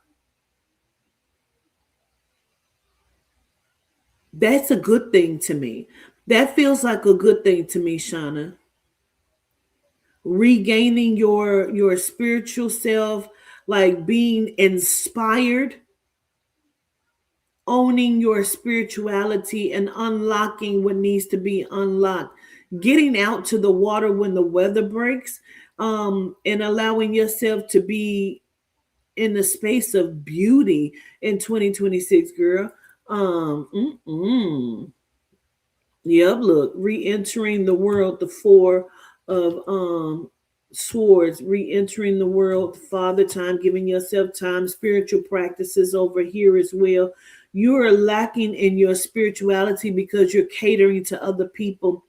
Speaker 2: That's a good thing to me. That feels like a good thing to me, Shauna. Regaining your spiritual self, like being inspired, owning your spirituality and unlocking what needs to be unlocked, getting out to the water when the weather breaks, and allowing yourself to be in the space of beauty in 2026, girl. Yep, look, re-entering the world, the four of swords, re-entering the world, father time, giving yourself time, spiritual practices over here as well. You are lacking in your spirituality because you're catering to other people.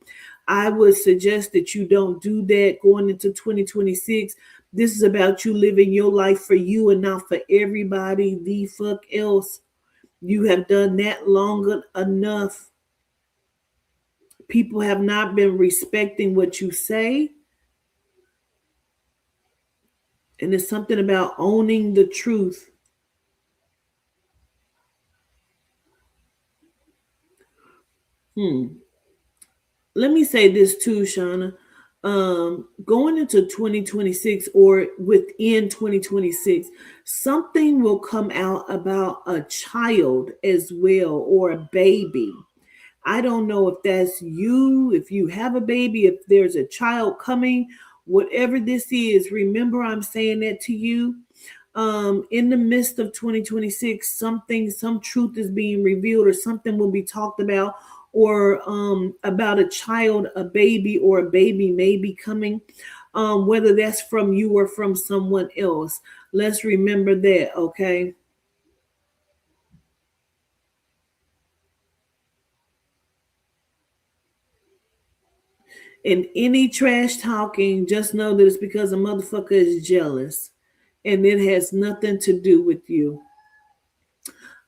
Speaker 2: I would suggest that you don't do that going into 2026. This is about you living your life for you and not for everybody the fuck else. You have done that long enough. People have not been respecting what you say. And it's something about owning the truth. Let me say this too, Shauna. Going into 2026 or within 2026, something will come out about a child as well or a baby. I don't know if that's you, if you have a baby, if there's a child coming, whatever this is, remember I'm saying that to you. In the midst of 2026, some truth is being revealed or something will be talked about or about a child, a baby, or a baby may be coming, whether that's from you or from someone else. Let's remember that, okay? And any trash talking, just know that it's because a motherfucker is jealous. And it has nothing to do with you.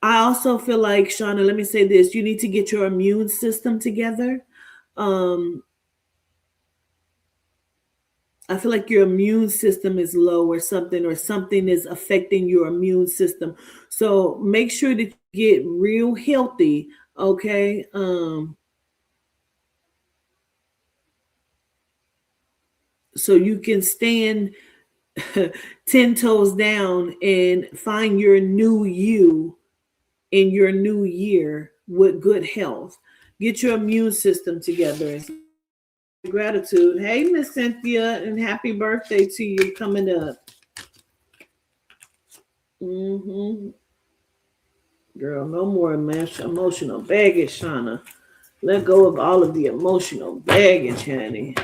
Speaker 2: I also feel like, Shauna, let me say this. You need to get your immune system together. I feel like your immune system is low or something is affecting your immune system. So make sure that you get real healthy, okay? So you can stand 10 toes down and find your new you in your new year with good health. Get your immune system together. Gratitude. Hey, Miss Cynthia, and happy birthday to you coming up. Girl, no more emotional baggage, Shauna. Let go of all of the emotional baggage, honey.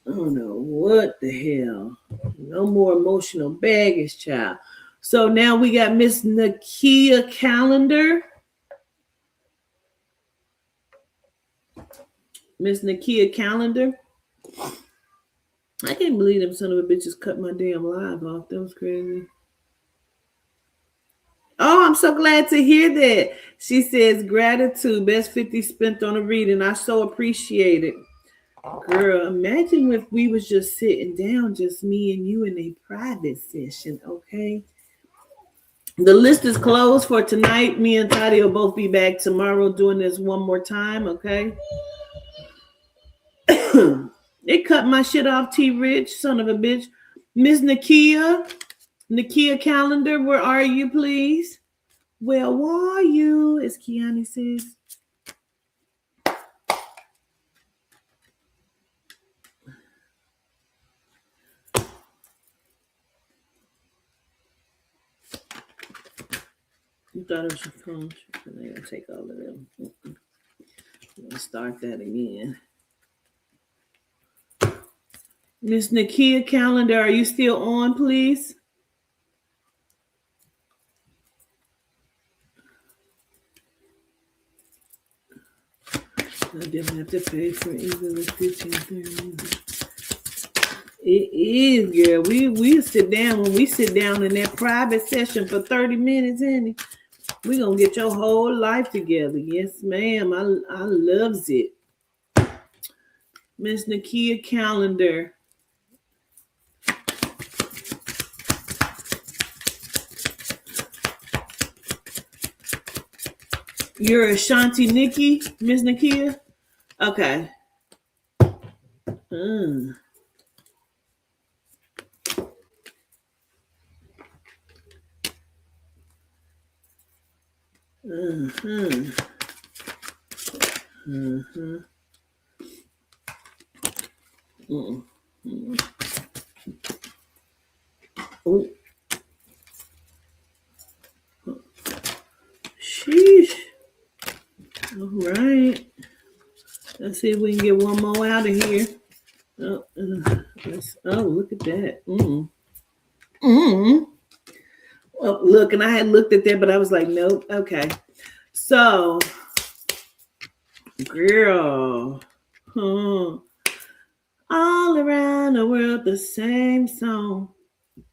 Speaker 2: I don't know what the hell. No more emotional baggage, child. So now we got Miss Nakia Calendar. Miss Nakia Calendar. I can't believe them son of a bitches cut my damn live off. That was crazy. Oh, I'm so glad to hear that. She says, gratitude, best 50 spent on a reading. I so appreciate it. Girl, imagine if we was just sitting down, just me and you in a private session, okay? The list is closed for tonight. Me and Tati will both be back tomorrow doing this one more time, okay? They cut my shit off, T-Rich, son of a bitch. Miss Nakia Calendar, where are you, please? Where are you, as Kiani says? You thought it was your phone? I'm going to take all of them. I'm going to start that again. Miss Nakia Calendar, are you still on, please? I didn't have to pay for either the 15 It is, girl. We sit down when we sit down in that private session for 30 minutes, honey. We're gonna get your whole life together. Yes, ma'am. I loves it. Miss Nakia Calendar. You're Ashanti Nikki, Miss Nakia? Okay. Oh. Sheesh. All right. Let's see if we can get one more out of here. Oh, look at that. Well, look, and I had looked at that, but I was like, nope. Okay. So, girl. All around the world, the same song.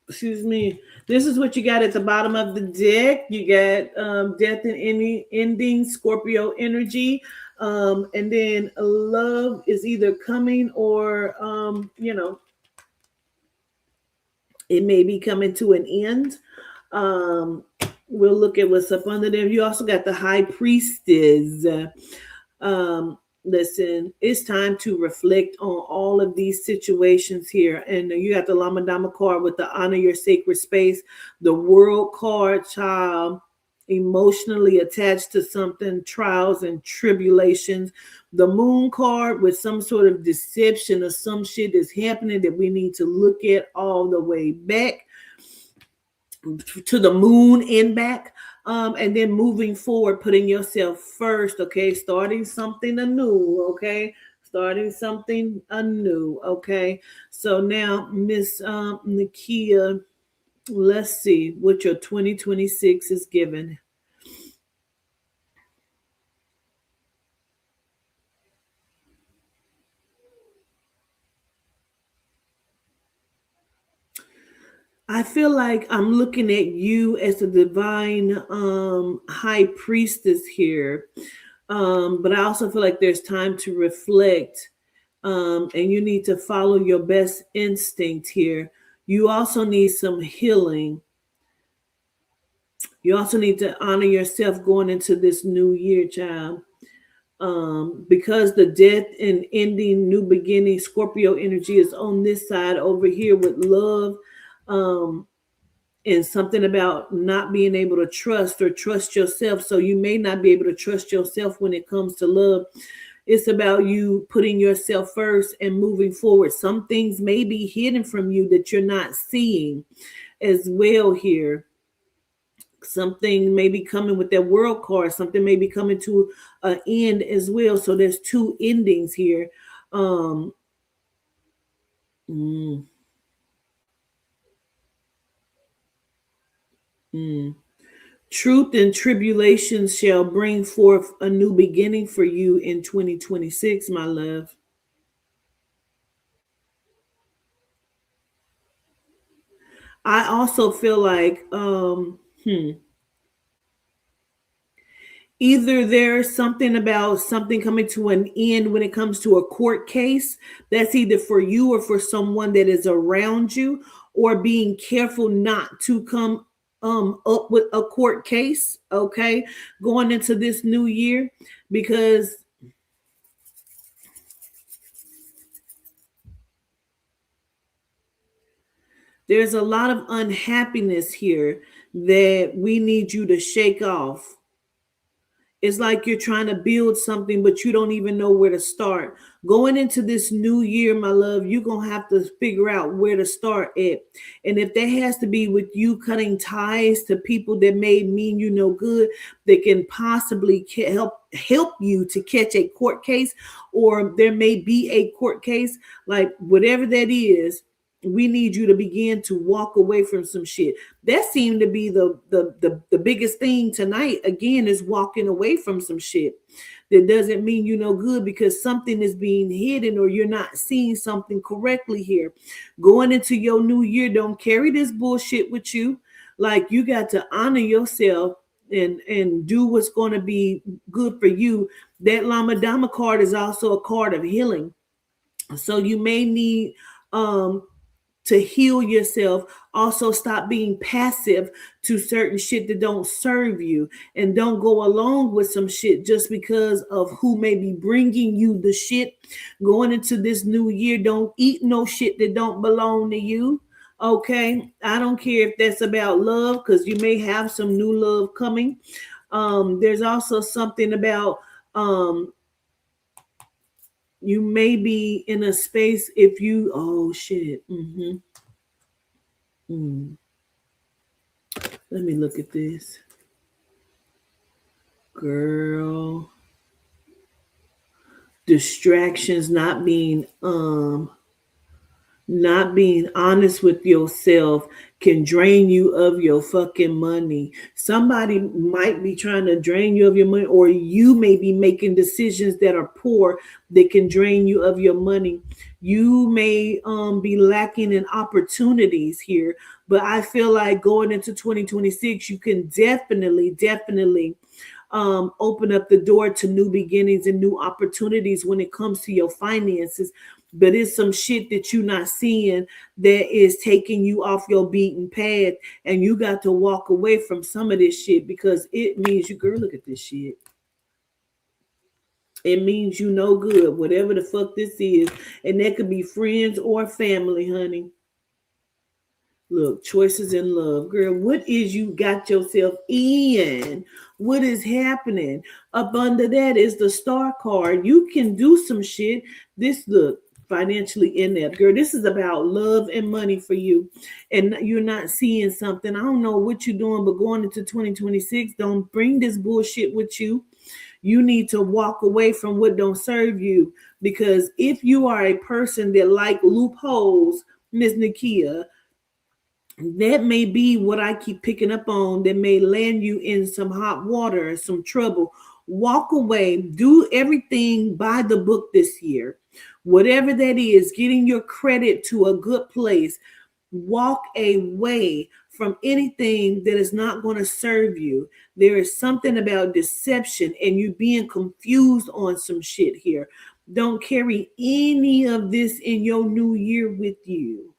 Speaker 2: Excuse me. This is what you got at the bottom of the deck. You got death and ending, Scorpio energy. And then love is either coming or, it may be coming to an end. We'll look at what's up under there. You also got the High Priestess. Listen, it's time to reflect on all of these situations here. And you got the Lama Dama card with the honor your sacred space, the World card, child, emotionally attached to something, trials and tribulations. The Moon card with some sort of deception or some shit that's happening that we need to look at all the way back to the moon and back. And then moving forward, putting yourself first, okay? Starting something anew, okay? Starting something anew, okay? So now, Miss Nakia, let's see what your 2026 is giving. I feel like I'm looking at you as a divine high priestess here. But I also feel like there's time to reflect, and you need to follow your best instinct here. You also need some healing. You also need to honor yourself going into this new year, child. Because the death and ending, new beginning, Scorpio energy is on this side over here with love, um, and something about not being able to trust or trust yourself. So you may not be able to trust yourself when it comes to love. It's about you putting yourself first and moving forward. Some things may be hidden from you that you're not seeing as well here. Something may be coming with that world card. Something may be coming to an end as well. So there's two endings here. Um, mm, mm. Truth and tribulations shall bring forth a new beginning for you in 2026, my love. I also feel like either there's something about something coming to an end when it comes to a court case. That's either for you or for someone that is around you, or being careful not to come up with a court case, okay, going into this new year, because there's a lot of unhappiness here that we need you to shake off. It's like you're trying to build something, but you don't even know where to start. Going into this new year, my love, you're going to have to figure out where to start at. And if that has to be with you cutting ties to people that may mean you no good, that can possibly help you to catch a court case, or there may be a court case, like whatever that is, we need you to begin to walk away from some shit. That seemed to be the biggest thing tonight. Again, is walking away from some shit. That doesn't mean you no good, because something is being hidden or you're not seeing something correctly here. Going into your new year, don't carry this bullshit with you. Like, you got to honor yourself and do what's going to be good for you. That Lama Dama card is also a card of healing. So you may need to heal yourself. Also, stop being passive to certain shit that don't serve you, and don't go along with some shit just because of who may be bringing you the shit. Going into this new year, don't eat no shit that don't belong to you. Okay, I don't care if that's about love, because you may have some new love coming. There's also something about you may be in a space if you, oh shit. Let me look at this. Girl. Distractions, not being honest with yourself can drain you of your fucking money. Somebody might be trying to drain you of your money, or you may be making decisions that are poor that can drain you of your money. You may be lacking in opportunities here, but I feel like going into 2026, you can definitely open up the door to new beginnings and new opportunities when it comes to your finances. But it's some shit that you're not seeing that is taking you off your beaten path, and you got to walk away from some of this shit, because it means you, girl, look at this shit. It means you no good, whatever the fuck this is. And that could be friends or family, honey. Look, choices in love. Girl, what is you got yourself in? What is happening? Up under that is the star card. You can do some shit. This, look, financially in there. Girl, this is about love and money for you. And you're not seeing something. I don't know what you're doing, but going into 2026, don't bring this bullshit with you. You need to walk away from what don't serve you. Because if you are a person that like loopholes, Miss Nakia, that may be what I keep picking up on, that may land you in some hot water, some trouble. Walk away. Do everything by the book this year. Whatever that is, getting your credit to a good place. Walk away from anything that is not going to serve you. There is something about deception and you being confused on some shit here. Don't carry any of this in your new year with you.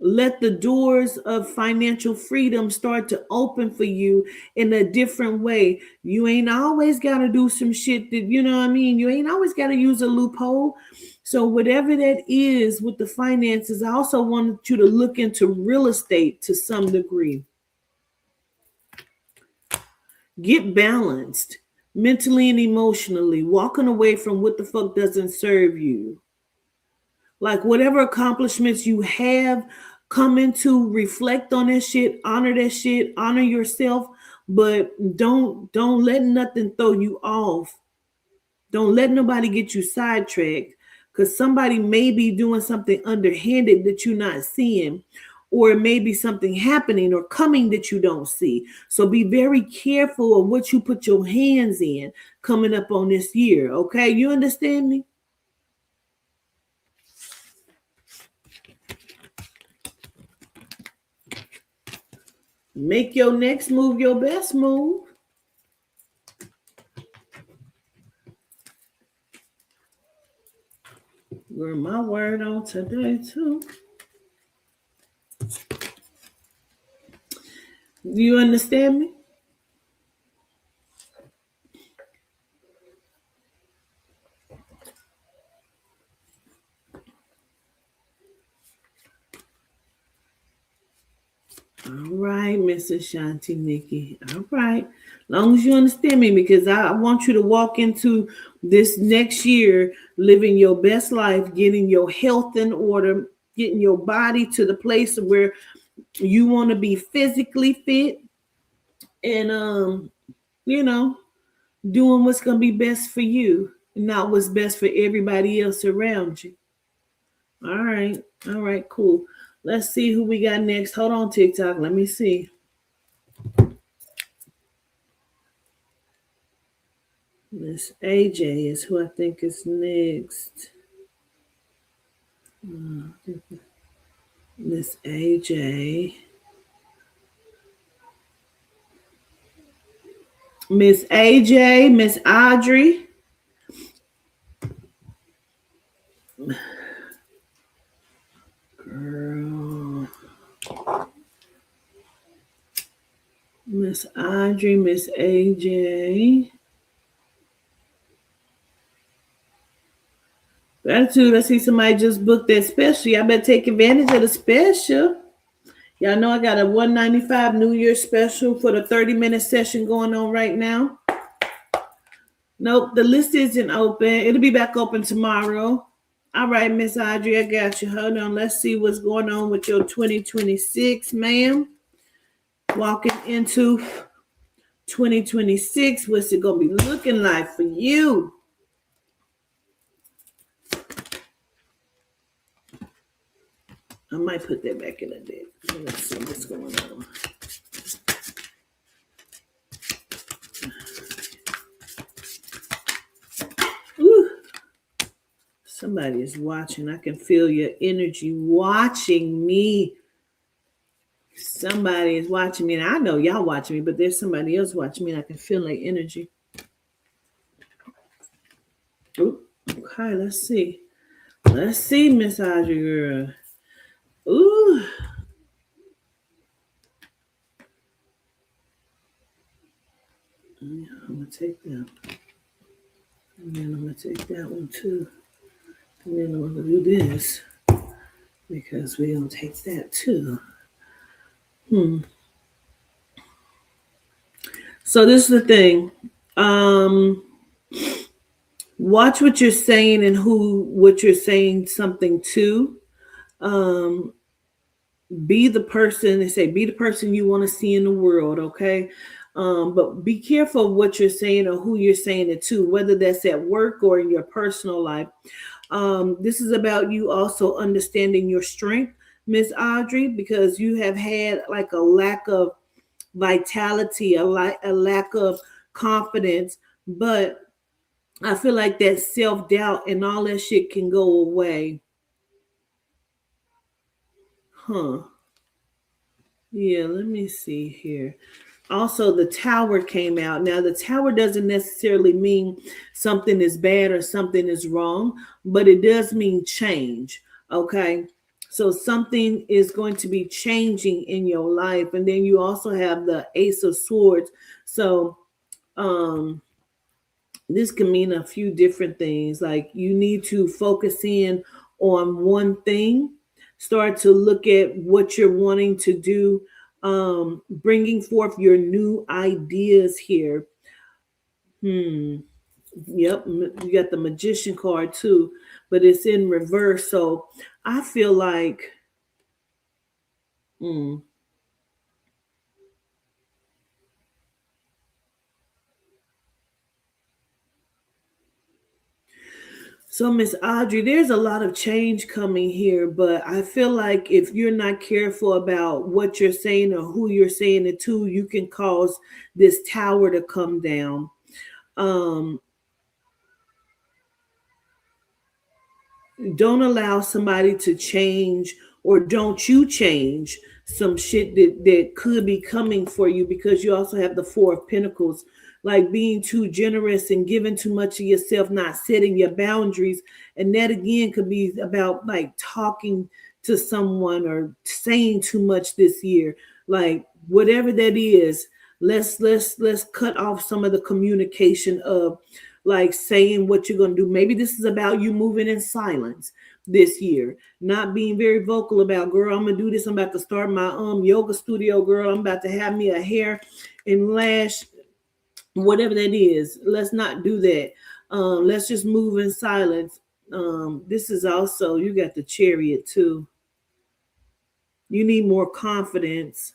Speaker 2: Let the doors of financial freedom start to open for you in a different way. You ain't always got to do some shit that, you know what I mean? You ain't always got to use a loophole. So, whatever that is with the finances, I also want you to look into real estate to some degree. Get balanced mentally and emotionally, walking away from what the fuck doesn't serve you. Like whatever accomplishments you have, come into, reflect on that shit, honor yourself, but don't let nothing throw you off. Don't let nobody get you sidetracked, because somebody may be doing something underhanded that you're not seeing, or it may be something happening or coming that you don't see. So be very careful of what you put your hands in coming up on this year. Okay, you understand me? Make your next move your best move. Were my word on today too. Do you understand me? All right, Mrs. Shanti Nikki. All right. Long as you understand me, because I want you to walk into this next year living your best life, getting your health in order, getting your body to the place where you want to be physically fit, and doing what's going to be best for you, not what's best for everybody else around you. All right, cool. Let's see who we got next. Hold on, TikTok. Let me see. Miss AJ is who I think is next. Miss AJ. Miss AJ, Miss Audrey. Girl. Miss Audrey, Miss AJ. Gratitude. I see somebody just booked that special. Y'all better take advantage of the special. Y'all know I got a $195 New Year's special for the 30-minute session going on right now. Nope, the list isn't open. It'll be back open tomorrow. All right, Miss Audrey, I got you. Hold on. Let's see what's going on with your 2026, ma'am. Walking into 2026, what's it going to be looking like for you? I might put that back in a bit. Let's see what's going on. Ooh. Somebody is watching. I can feel your energy watching me. Somebody is watching me. And I know y'all watching me, but there's somebody else watching me and I can feel their energy. Ooh. Okay, let's see. Let's see, Miss Audrey girl. Ooh. Yeah, I'm going to take that. And then I'm going to take that one too. And then I'm going to do this because we're going to take that too. So this is the thing. Watch what you're saying and what you're saying something to. Be the person, they say, be the person you want to see in the world, okay? But be careful of what you're saying or who you're saying it to, whether that's at work or in your personal life. This is about you also understanding your strength, Miss Audrey, because you have had like a lack of vitality, a lack of confidence, but I feel like that self-doubt and all that shit can go away. Yeah, let me see here. Also, the tower came out. Now, the tower doesn't necessarily mean something is bad or something is wrong, but it does mean change. Okay. So, something is going to be changing in your life. And then you also have the Ace of Swords. So, um, this can mean a few different things. Like you need to focus in on one thing, start to look at what you're wanting to do, bringing forth your new ideas here. Yep, you got the Magician card too, but it's in reverse. So I feel like, hmm, so, Miss Audrey, there's a lot of change coming here, but I feel like if you're not careful about what you're saying or who you're saying it to, you can cause this tower to come down. Um, don't allow somebody to change, or don't you change some shit that could be coming for you, because you also have the Four of Pentacles, like being too generous and giving too much of yourself, not setting your boundaries. And that again could be about like talking to someone or saying too much this year. Like whatever that is, let's cut off some of the communication of like saying what you're going to do. Maybe this is about you moving in silence this year, not being very vocal about, girl, I'm going to do this. I'm about to start my yoga studio, girl. I'm about to have me a hair and lash, whatever that is. Let's not do that. Let's just move in silence. This is also, you got the Chariot too. You need more confidence.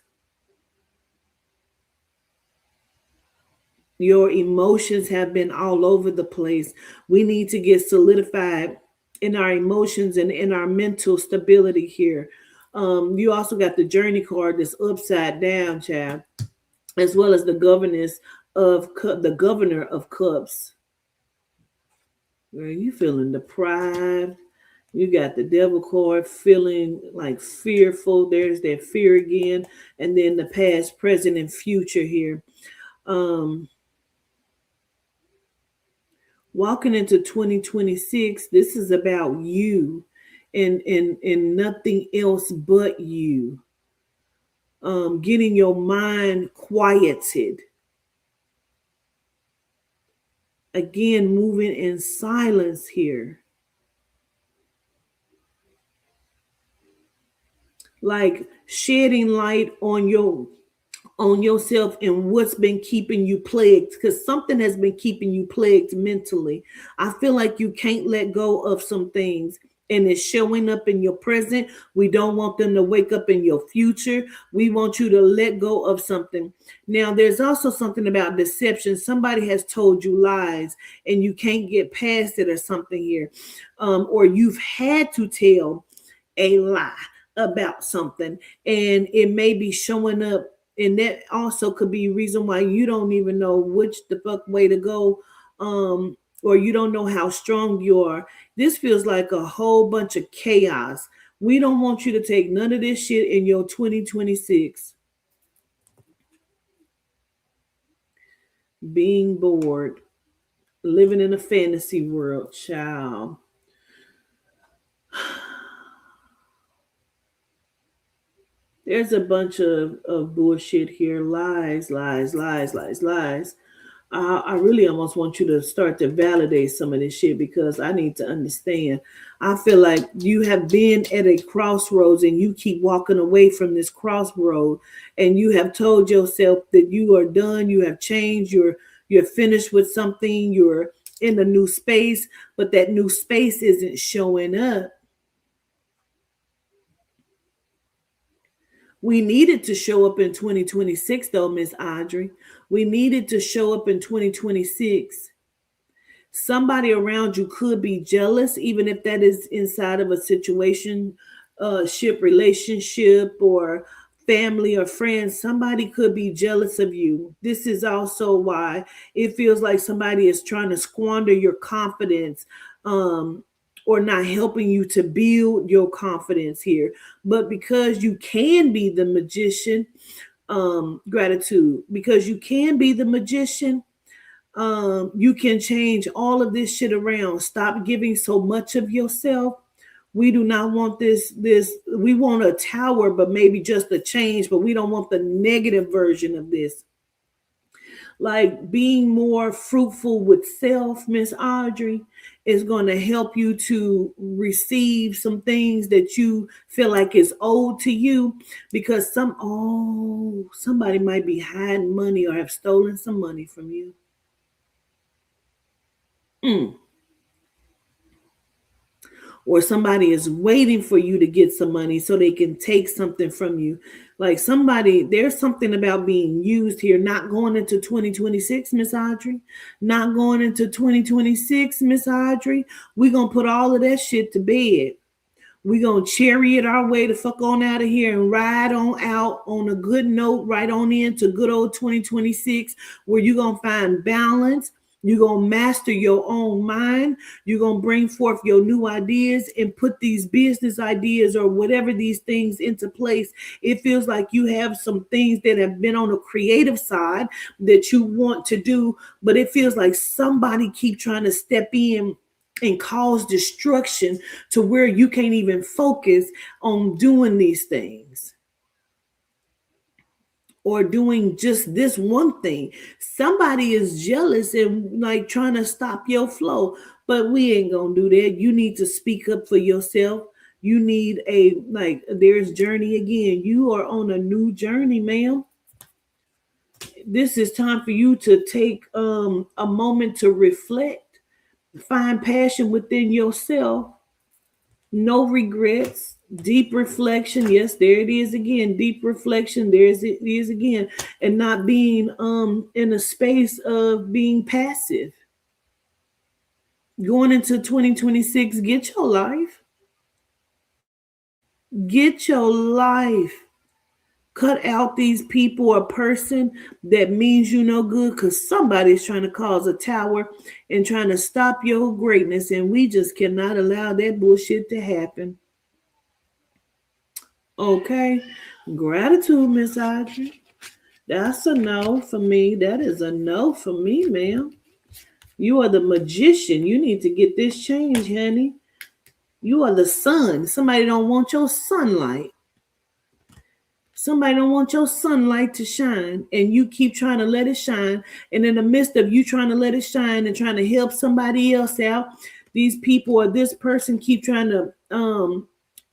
Speaker 2: Your emotions have been all over the place. We need to get solidified in our emotions and in our mental stability here. You also got the Journey card that's upside down, child, as well as the the Governor of Cups. Girl, you feeling deprived. You got the Devil card, feeling like fearful. There's that fear again. And then the past, present, and future here. Walking into 2026, this is about you and nothing else but you. Getting your mind quieted. Again, moving in silence here. Like shedding light on yourself and what's been keeping you plagued, because something has been keeping you plagued mentally. I feel like you can't let go of some things, and it's showing up in your present. We don't want them to wake up in your future. We want you to let go of something. Now, there's also something about deception. Somebody has told you lies and you can't get past it or something here. Or you've had to tell a lie about something, and it may be showing up, and that also could be a reason why you don't even know which the fuck way to go, or you don't know how strong you are. This feels like a whole bunch of chaos. We don't want you to take none of this shit in your 2026. Being bored, living in a fantasy world, child. There's a bunch of bullshit here. Lies, lies, lies, lies, lies. I really almost want you to start to validate some of this shit, because I need to understand. I feel like you have been at a crossroads and you keep walking away from this crossroad, and you have told yourself that you are done, you have changed, you're finished with something, you're in a new space, but that new space isn't showing up. We needed to show up in 2026, though, Miss Audrey. We needed to show up in 2026. Somebody around you could be jealous, even if that is inside of a situation, ship relationship, or family or friends. Somebody could be jealous of you. This is also why it feels like somebody is trying to squander your confidence, or not helping you to build your confidence here. But because you can be the magician, gratitude, because you can be the magician, you can change all of this shit around. Stop giving so much of yourself. We do not want this we want a tower, but maybe just a change, but we don't want the negative version of this. Like being more fruitful with self, Miss Audrey, is going to help you to receive some things that you feel like is owed to you, because somebody might be hiding money or have stolen some money from you. Or somebody is waiting for you to get some money so they can take something from you. Like there's something about being used here, not going into 2026, Miss Audrey. Not going into 2026, Miss Audrey. We're going to put all of that shit to bed. We're going to chariot our way to fuck on out of here and ride on out on a good note, right on into good old 2026, where you're going to find balance. You're going to master your own mind. You're going to bring forth your new ideas and put these business ideas or whatever these things into place. It feels like you have some things that have been on a creative side that you want to do, but it feels like somebody keep trying to step in and cause destruction to where you can't even focus on doing these things. Or doing just this one thing. Somebody is jealous and like trying to stop your flow, but we ain't gonna do that. You need to speak up for yourself. You need there's journey again. You are on a new journey, ma'am. This is time for you to take a moment to reflect, find passion within yourself, no regrets, deep reflection. Yes, there it is again. Deep reflection. It is again. And not being in a space of being passive. Going into 2026, get your life. Get your life. Cut out these people or person that means you no good, because somebody's trying to cause a tower and trying to stop your greatness. And we just cannot allow that bullshit to happen. Okay. Gratitude, Miss Audrey. That's a no for me. That is a no for me, ma'am. You are the magician. You need to get this change, honey. You are the sun. Somebody don't want your sunlight. Somebody don't want your sunlight to shine, and you keep trying to let it shine. And in the midst of you trying to let it shine and trying to help somebody else out, these people or this person keep trying to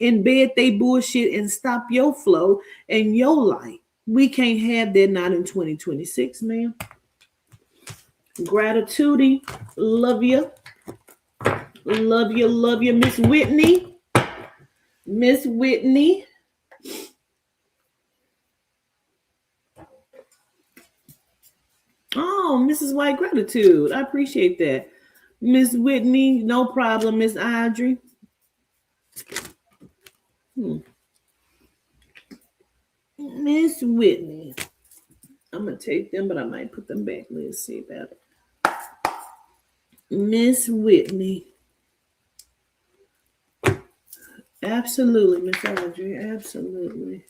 Speaker 2: embed they bullshit and stop your flow and your light. We can't have that, not in 2026, ma'am. Gratitude. Love you. Love you. Love you, Miss Whitney. Miss Whitney. Oh, Mrs. White, gratitude. I appreciate that. Miss Whitney, no problem. Miss Audrey. Miss Whitney. I'm going to take them, but I might put them back. Let's see about it. Miss Whitney. Absolutely, Miss Audrey. Absolutely.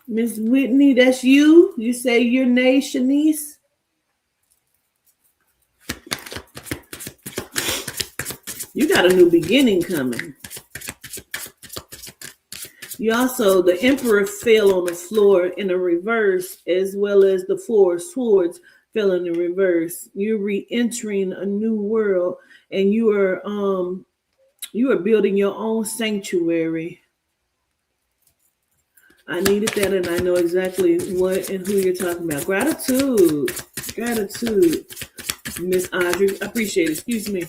Speaker 2: Miss Whitney, that's you? You say your name, Shanice? You got a new beginning coming. You also, the Emperor fell on the floor in a reverse, as well as the Four of Swords fell in the reverse. You're re-entering a new world, and you are building your own sanctuary. I needed that, and I know exactly what and who you're talking about. Gratitude. Gratitude, Miss Audrey. I appreciate it. Excuse me.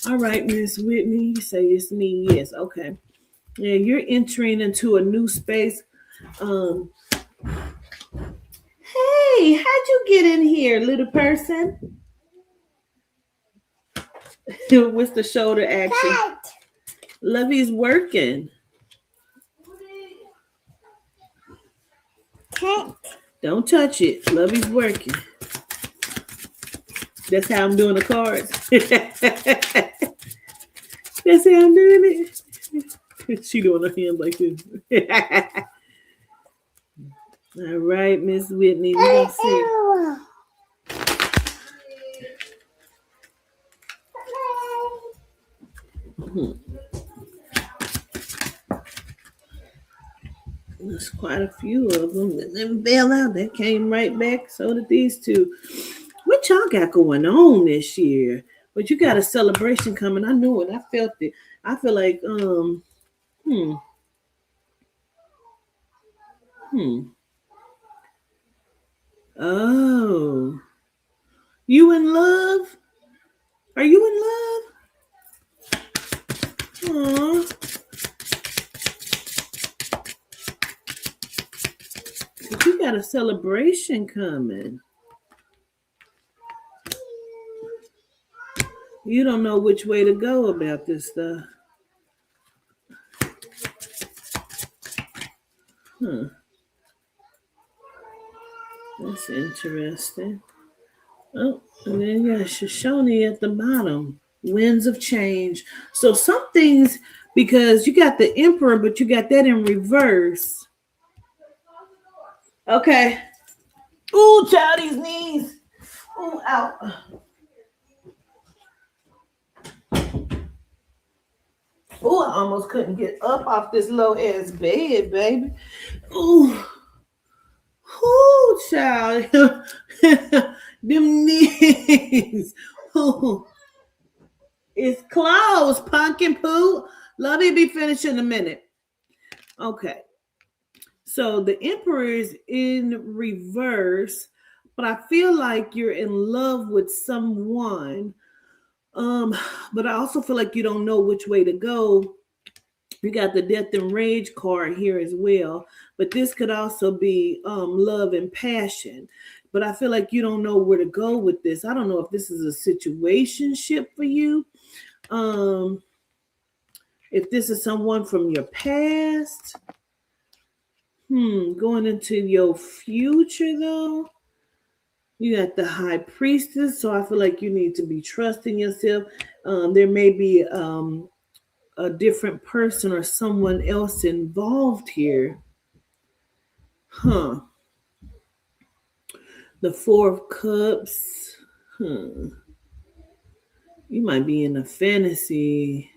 Speaker 2: All right, Miss Whitney. You say it's me. Yes, okay. Yeah, you're entering into a new space. Hey, how'd you get in here, little person? What's the shoulder action?
Speaker 1: Cat.
Speaker 2: Lovey's working. Don't touch it. Lovey's working. That's how I'm doing the cards. That's how I'm doing it. She doing her hand like this. All right, Miss Whitney. We're gonna see. There's quite a few of them that never bail out. That came right back. So did these two. What y'all got going on this year? But you got a celebration coming. I knew it. I felt it. I feel like Oh, you in love? Are you in love? Aw. But you got a celebration coming. You don't know which way to go about this stuff. Huh. That's interesting. Oh, and then you got Shoshone at the bottom. Winds of change. So some things, because you got the Emperor, but you got that in reverse. Okay. Ooh, child, these knees. Ooh, out. Ooh, I almost couldn't get up off this low ass bed, baby. Ooh. Ooh, child. Them knees. Ooh. It's closed, pumpkin poo. Love you, be finished in a minute. Okay. So the Emperor is in reverse, but I feel like you're in love with someone. But I also feel like you don't know which way to go. You got the Death and Rage card here as well, but this could also be love and passion. But I feel like you don't know where to go with this. I don't know if this is a situationship for you. If this is someone from your past. Going into your future though. You got the High Priestess, so I feel like you need to be trusting yourself. There may be a different person or someone else involved here. The Four of Cups. You might be in a fantasy.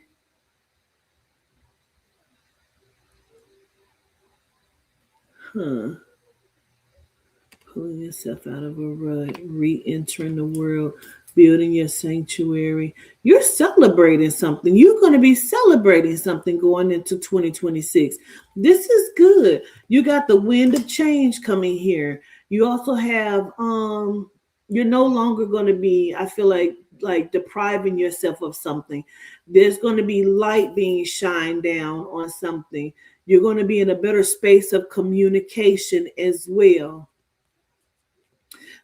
Speaker 2: Pulling yourself out of a rut, re-entering the world, building your sanctuary. You're celebrating something. You're going to be celebrating something going into 2026. This is good. You got the wind of change coming here. You also have, you're no longer going to be, I feel like depriving yourself of something. There's going to be light being shined down on something. You're going to be in a better space of communication as well.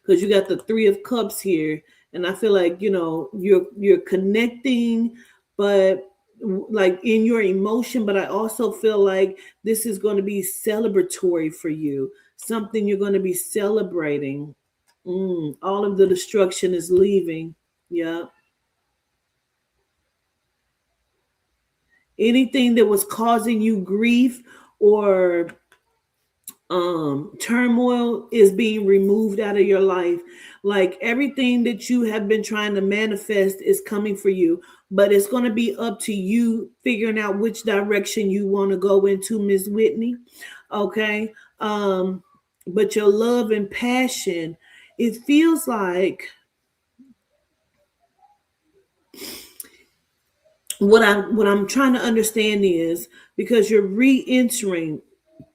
Speaker 2: Because you got the Three of Cups here. And I feel like, you're connecting, but like in your emotion, but I also feel like this is going to be celebratory for you. Something you're going to be celebrating. All of the destruction is leaving. Yeah. Anything that was causing you grief or turmoil is being removed out of your life. Like everything that you have been trying to manifest is coming for you, but it's going to be up to you figuring out which direction you want to go into, Miss Whitney. Okay. But your love and passion, it feels like what I'm trying to understand is because you're re-entering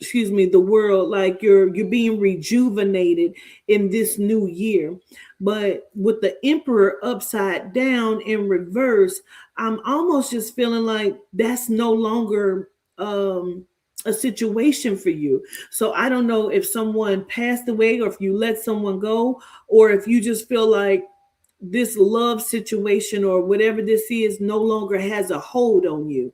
Speaker 2: the world, like you're being rejuvenated in this new year. But with the Emperor upside down in reverse, I'm almost just feeling like that's no longer a situation for you. So I don't know if someone passed away or if you let someone go, or if you just feel like this love situation or whatever this is no longer has a hold on you.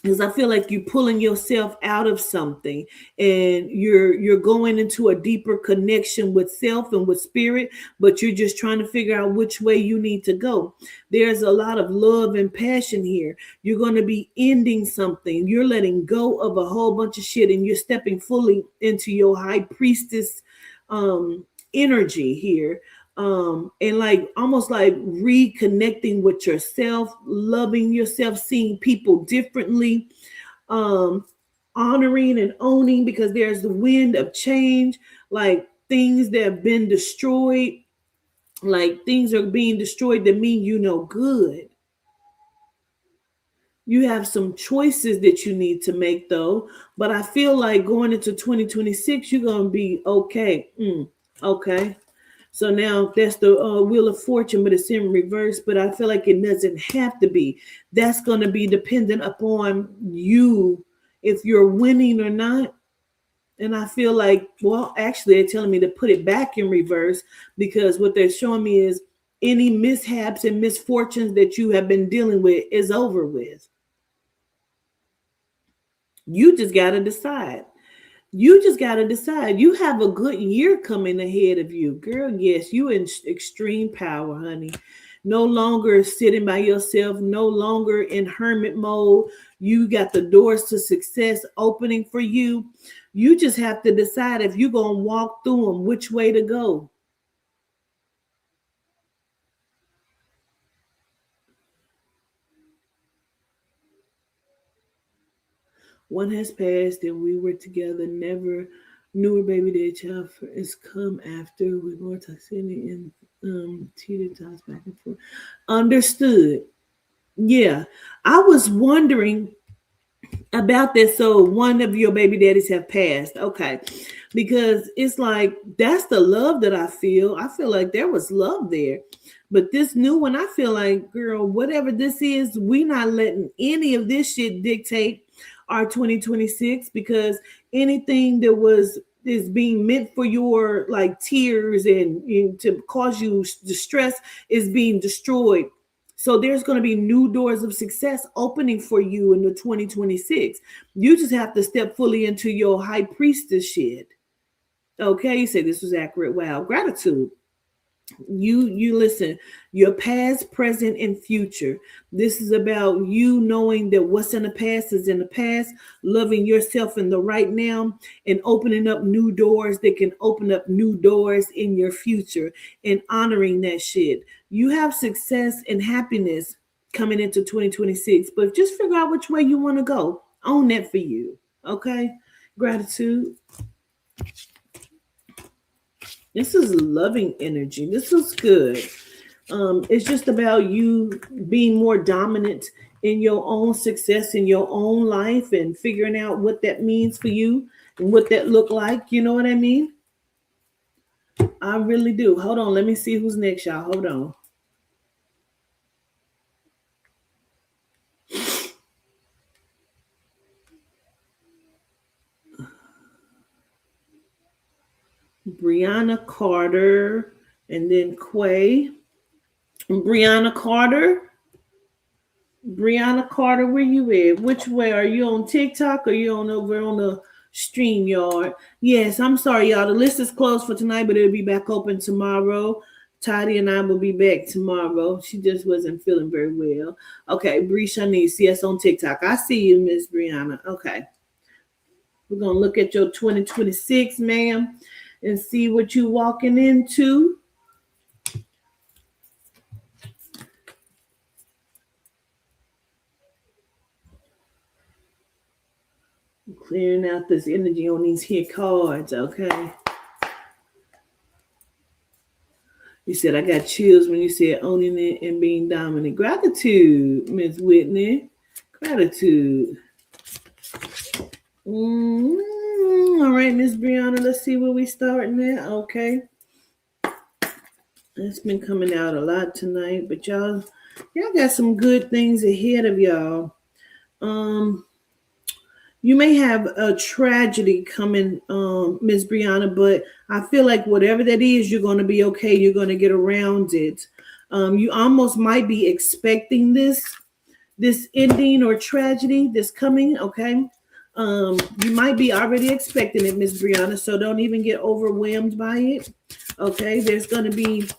Speaker 2: because I feel like you're pulling yourself out of something, and you're going into a deeper connection with self and with spirit, but you're just trying to figure out which way you need to go. There's a lot of love and passion here. You're going to be ending something. You're letting go of a whole bunch of shit, and you're stepping fully into your high priestess energy here, and like almost like reconnecting with yourself, loving yourself, seeing people differently, um honoring and owning, because there's the wind of change, like things that have been destroyed, like things are being destroyed that mean good. You have some choices that you need to make though, but I feel like going into 2026 you're gonna be okay. Okay. So now that's the Wheel of Fortune, but it's in reverse. But I feel like it doesn't have to be. That's going to be dependent upon you if you're winning or not. And I feel like, well, actually, they're telling me to put it back in reverse, because what they're showing me is any mishaps and misfortunes that you have been dealing with is over with. You just got to decide. You just got to decide. You have a good year coming ahead of you, girl. Yes, you in extreme power, honey. No longer sitting by yourself, no longer in hermit mode. You got the doors to success opening for you. You just have to decide if you're going to walk through them, which way to go. One has passed and we were together, never knew her baby their child has come after. We're more toxicity and teeter toss back and forth. Understood. Yeah. I was wondering about this. So one of your baby daddies have passed. Okay. Because it's like that's the love that I feel. I feel like there was love there. But this new one, I feel like, girl, whatever this is, we not letting any of this shit dictate our 2026, because anything that is being meant for your like tears and to cause you distress is being destroyed. So there's going to be new doors of success opening for you in the 2026. You just have to step fully into your high priestess shit. Okay, you say this was accurate. Wow, gratitude. You listen, your past, present, and future. This is about you knowing that what's in the past is in the past, loving yourself in the right now, and opening up new doors that can open up new doors in your future, and honoring that shit. You have success and happiness coming into 2026, but just figure out which way you want to go. Own that for you. Okay? Gratitude. This is loving energy. This is good. It's just about you being more dominant in your own success in your own life and figuring out what that means for you and what that look like. You know what I mean? I really do. Hold on. Let me see who's next, y'all. Hold on. Brianna Carter and then Quay. Brianna Carter. Brianna Carter, where you at? Which way? Are you on TikTok or you on over on the StreamYard? Yes, I'm sorry, y'all. The list is closed for tonight, but it'll be back open tomorrow. Toddy and I will be back tomorrow. She just wasn't feeling very well. Okay, Bree Shanice, yes, on TikTok. I see you, Miss Brianna. Okay. We're going to look at your 2026, ma'am, and see what you walking into. Clearing out this energy on these here cards, okay? You said I got chills when you said owning it and being dominant. Gratitude, Miss Whitney. Gratitude. All right, Miss Brianna, let's see where we starting at. Okay. It's been coming out a lot tonight, but y'all got some good things ahead of y'all. You may have a tragedy coming, Miss Brianna, but I feel like whatever that is, you're going to be okay. You're going to get around it. You almost might be expecting this. this ending or tragedy that's coming, okay? You might be already expecting it, Miss Brianna, so don't even get overwhelmed by it. Okay, there's going to be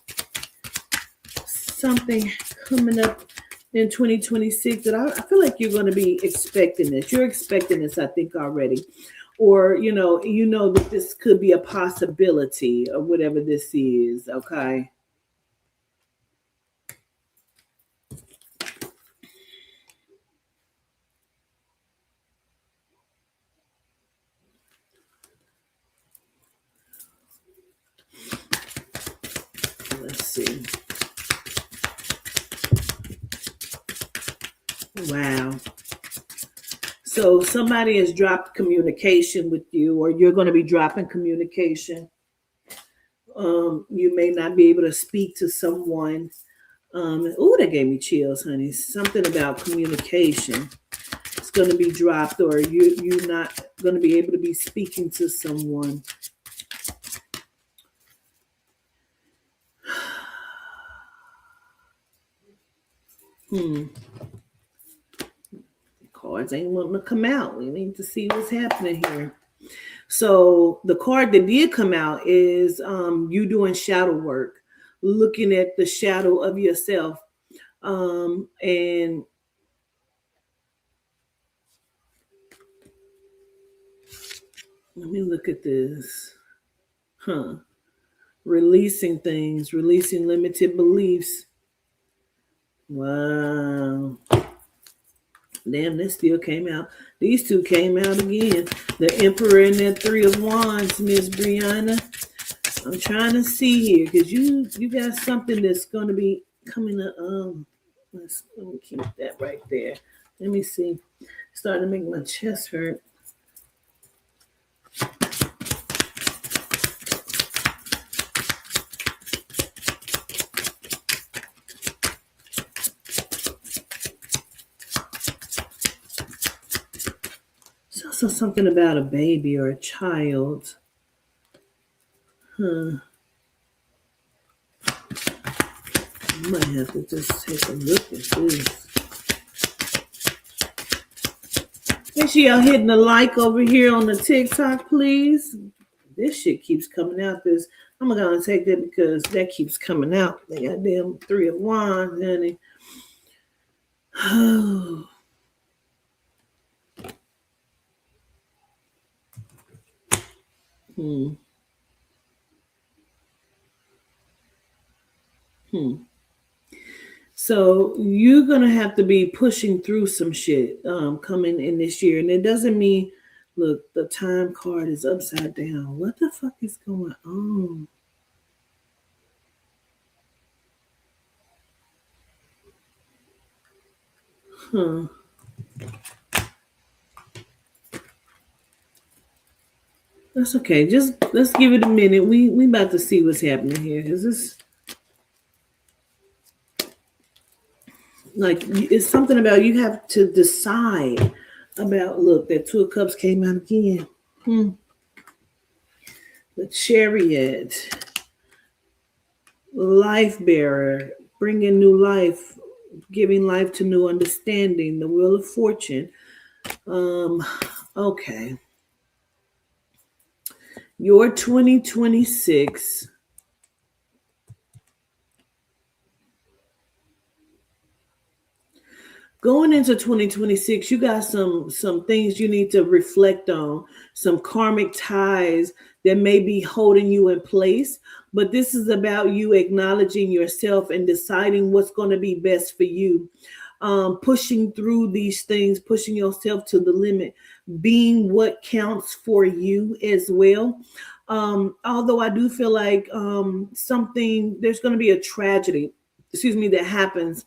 Speaker 2: something coming up in 2026 that I feel like you're going to be expecting this. You're expecting this, I think, already. Or, you know that this could be a possibility of whatever this is, okay? Let's see. Wow. So somebody has dropped communication with you, or you're going to be dropping communication. You may not be able to speak to someone. That gave me chills, honey. Something about communication. It's going to be dropped, or you're not going to be able to be speaking to someone. Cards ain't wanting to come out. We need to see what's happening here. So the card that did come out is you doing shadow work, looking at the shadow of yourself. And let me look at this. Releasing things, releasing limited beliefs. Wow. Damn, that still came out. These two came out again. The Emperor and that Three of Wands, Miss Brianna. I'm trying to see here because you got something that's going to be coming up. Let me keep that right there. Let me see. Starting to make my chest hurt. So something about a baby or a child. I might have to just take a look at this. Make sure y'all hitting the like over here on the TikTok, please. This shit keeps coming out. I'm gonna take that because that keeps coming out. They got damn Three of Wands, honey. Oh. So you're gonna have to be pushing through some shit coming in this year, and it doesn't mean. Look, the time card is upside down. What the fuck is going on? That's okay. Just let's give it a minute. We about to see what's happening here. Is this like it's something about you have to decide about? Look, that Two of Cups came out again. The Chariot, Life Bearer, bringing new life, giving life to new understanding. The Wheel of Fortune. Okay. Your 2026 going into 2026, you got some things you need to reflect on, some karmic ties that may be holding you in place. But this is about you acknowledging yourself and deciding what's going to be best for you. Pushing through these things, pushing yourself to the limit, being what counts for you as well. Although I do feel like there's going to be a tragedy, that happens.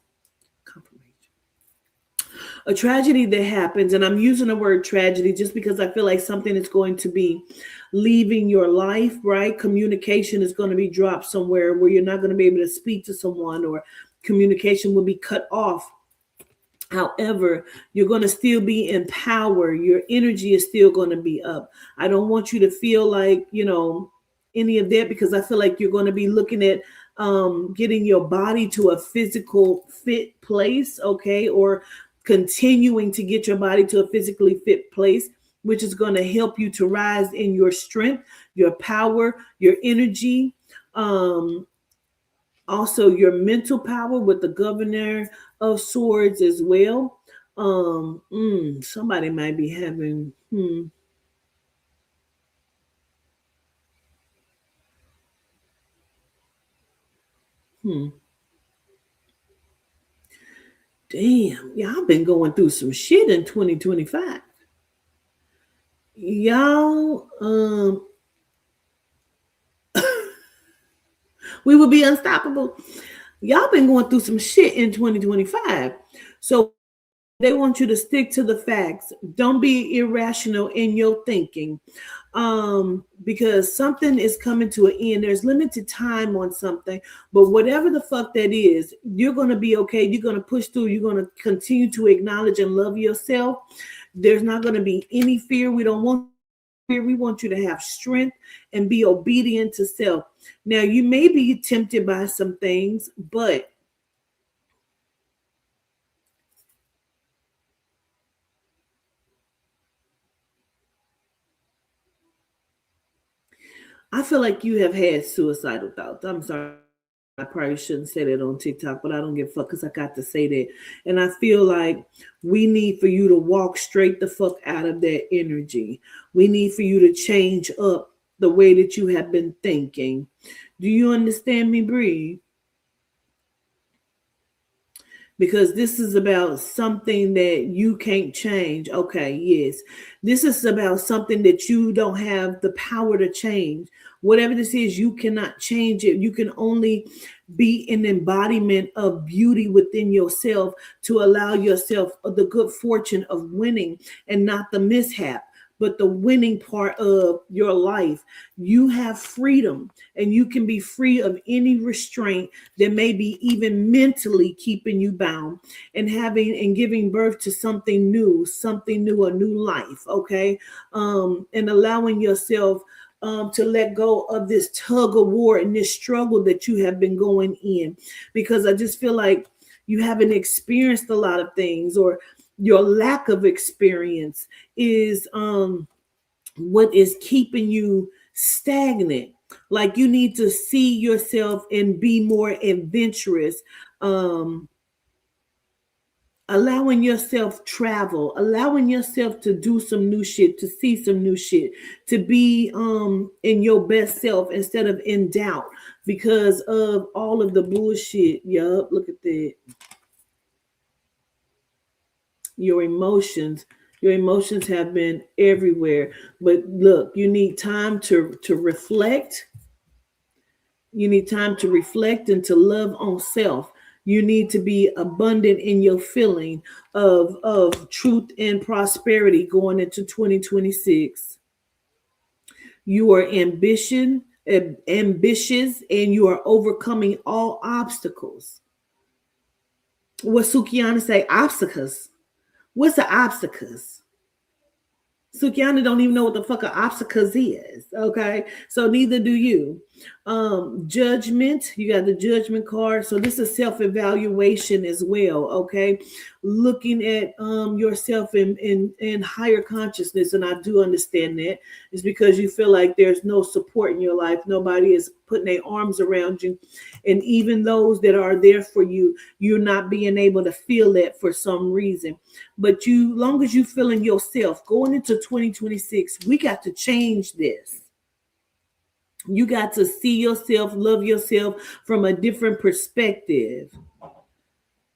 Speaker 2: A tragedy that happens, and I'm using the word tragedy just because I feel like something is going to be leaving your life, right? Communication is going to be dropped somewhere where you're not going to be able to speak to someone, or communication will be cut off. However, you're going to still be in power. Your energy is still going to be up. I don't want you to feel like, any of that, because I feel like you're going to be looking at getting your body to a physical fit place, okay? Or continuing to get your body to a physically fit place, which is going to help you to rise in your strength, your power, your energy, also your mental power with the governor of swords as well. Somebody might be having damn, y'all been going through some shit in 2025. Y'all, we will be unstoppable. Y'all been going through some shit in 2025. So they want you to stick to the facts. Don't be irrational in your thinking. Because something is coming to an end. There's limited time on something, but whatever the fuck that is, you're going to be okay. You're going to push through. You're going to continue to acknowledge and love yourself. There's not going to be any fear. We don't want fear. We want you to have strength and be obedient to self. Now, you may be tempted by some things, but I feel like you have had suicidal thoughts. I'm sorry. I probably shouldn't say that on TikTok, but I don't give a fuck because I got to say that. And I feel like we need for you to walk straight the fuck out of that energy. We need for you to change up the way that you have been thinking. Do you understand me, Bree? Because this is about something that you can't change. Okay, yes. This is about something that you don't have the power to change. Whatever this is, you cannot change it. You can only be an embodiment of beauty within yourself to allow yourself the good fortune of winning and not the mishap, but the winning part of your life. You have freedom and you can be free of any restraint that may be even mentally keeping you bound and having and giving birth to something new, a new life. Okay. And allowing yourself to let go of this tug of war and this struggle that you have been going in, because I just feel like you haven't experienced a lot of things, or your lack of experience is what is keeping you stagnant. Like you need to see yourself and be more adventurous, allowing yourself travel, allowing yourself to do some new shit, to see some new shit, to be in your best self instead of in doubt because of all of the bullshit. Yup, look at that. Your emotions have been everywhere. But look, you need time to reflect. You need time to reflect and to love on self. You need to be abundant in your feeling of truth and prosperity going into 2026. You are ambitious, and you are overcoming all obstacles. What Sukiana say? Obstacles. What's the obstacles? Sukiana don't even know what the fuck an obstacles is. Okay, so neither do you. Judgment, you got the judgment card. So this is self-evaluation as well. Okay, looking at yourself in higher consciousness, and I do understand that. It's because you feel like there's no support in your life. Nobody is putting their arms around you, and even those that are there for you, you're not being able to feel that for some reason. But you, long as you feeling yourself going into 2026, we got to change this. You got to see yourself, love yourself from a different perspective.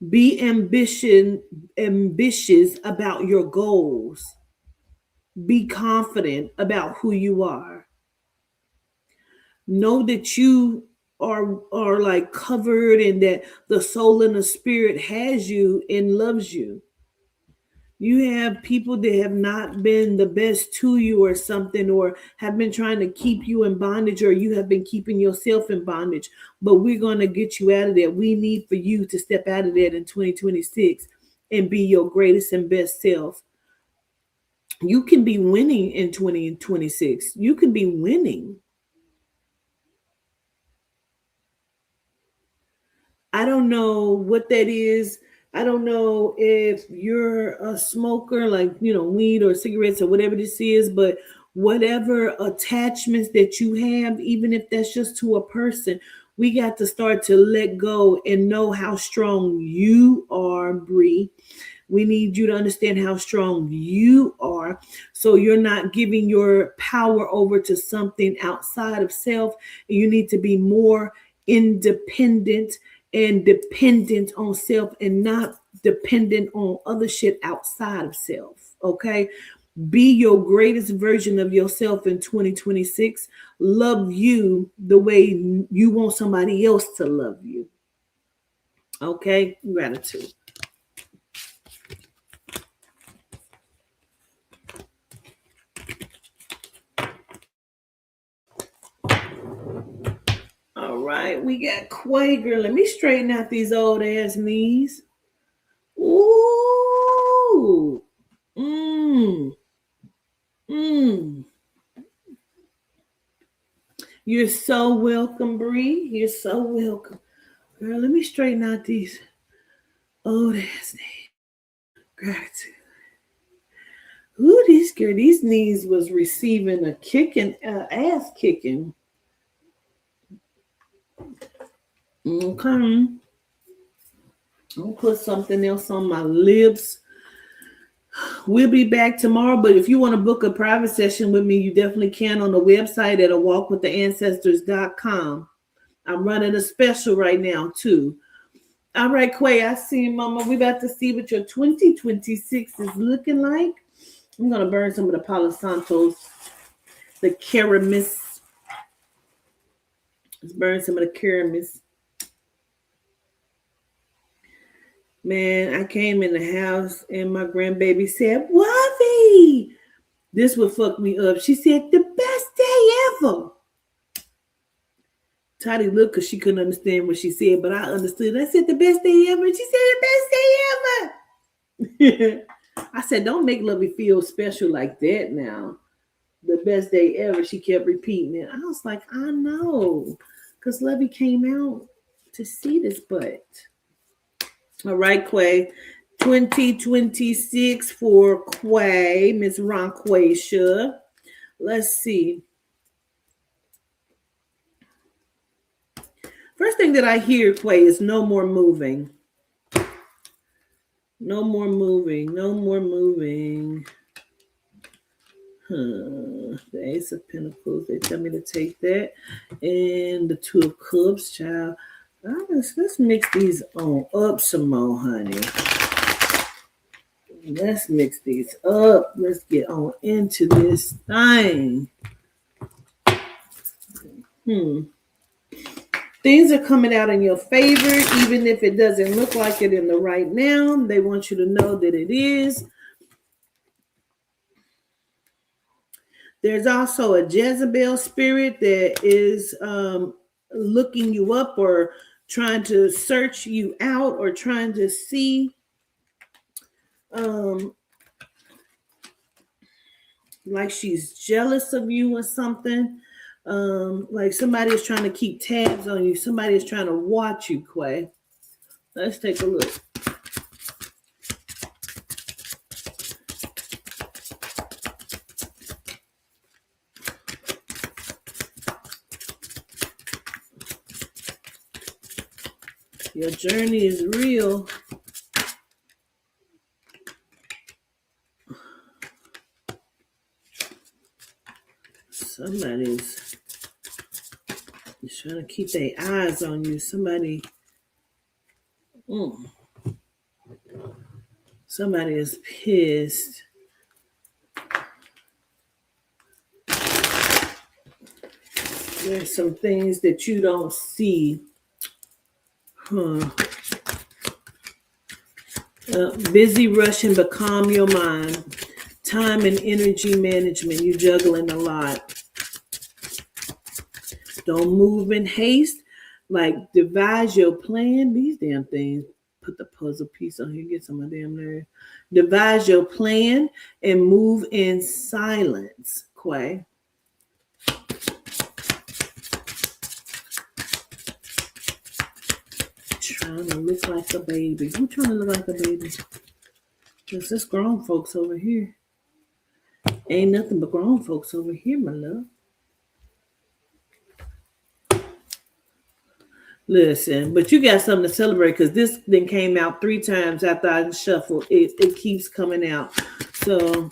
Speaker 2: Be ambitious about your goals. Be confident about who you are. Know that you are like covered, and that the soul and the spirit has you and loves you. You have people that have not been the best to you or something, or have been trying to keep you in bondage, or you have been keeping yourself in bondage. But we're going to get you out of that. We need for you to step out of that in 2026 and be your greatest and best self. You can be winning in 2026. You can be winning. I don't know what that is. I don't know if you're a smoker, like, weed or cigarettes or whatever this is, but whatever attachments that you have, even if that's just to a person, we got to start to let go and know how strong you are, Bree. We need you to understand how strong you are, so you're not giving your power over to something outside of self. You need to be more independent and dependent on self, and not dependent on other shit outside of self. Okay? Be your greatest version of yourself in 2026. Love you the way you want somebody else to love you. Okay? Gratitude. All right, we got Quaker. Let me straighten out these old ass knees. Ooh. You're so welcome, Bree. You're so welcome. Girl, let me straighten out these old ass knees. Gratitude. Ooh, these knees was receiving a kicking, ass kicking. Okay. I'll put something else on my lips. We'll be back tomorrow, but if you want to book a private session with me, you definitely can on the website at awalkwiththeancestors.com. I'm running a special right now, too. All right, Quay, I see you, Mama. We about to see what your 2026 is looking like. I'm going to burn some of the Palo Santos, the Karamis. Let's burn some of the Karamis. Man, I came in the house and my grandbaby said, Wovie, this would fuck me up. She said, the best day ever. Toddy looked because she couldn't understand what she said, but I understood. I said, the best day ever. And she said, the best day ever. I said, don't make Lovey feel special like that now. The best day ever. She kept repeating it. I was like, I know. Because Lovey came out to see this butt. All right, Quay. 2026 for Quay, Miss Ronquacia. Let's see. First thing that I hear, Quay, is no more moving. No more moving. No more moving. The Ace of Pentacles. They tell me to take that. And the Two of Cups, child. Let's mix these on up some more, honey. Let's mix these up. Let's get on into this thing. Things are coming out in your favor, even if it doesn't look like it in the right now. They want you to know that it is. There's also a Jezebel spirit that is looking you up or trying to search you out or trying to see like she's jealous of you or something. Like somebody is trying to keep tabs on you. Somebody is trying to watch you, Quay. Let's take a look. Your journey is real. Somebody's trying to keep their eyes on you. Somebody is pissed. There's some things that you don't see. Busy rushing, but calm your mind. Time and energy management. You're juggling a lot. Don't move in haste. Like, devise your plan. These damn things. Put the puzzle piece on here. Get some of them there. Devise your plan and move in silence, Quay. Trying trying to look like a baby? Who trying to look like a baby? Because there's grown folks over here. Ain't nothing but grown folks over here, my love. Listen, but you got something to celebrate because this thing came out 3 times after I shuffled. It keeps coming out. So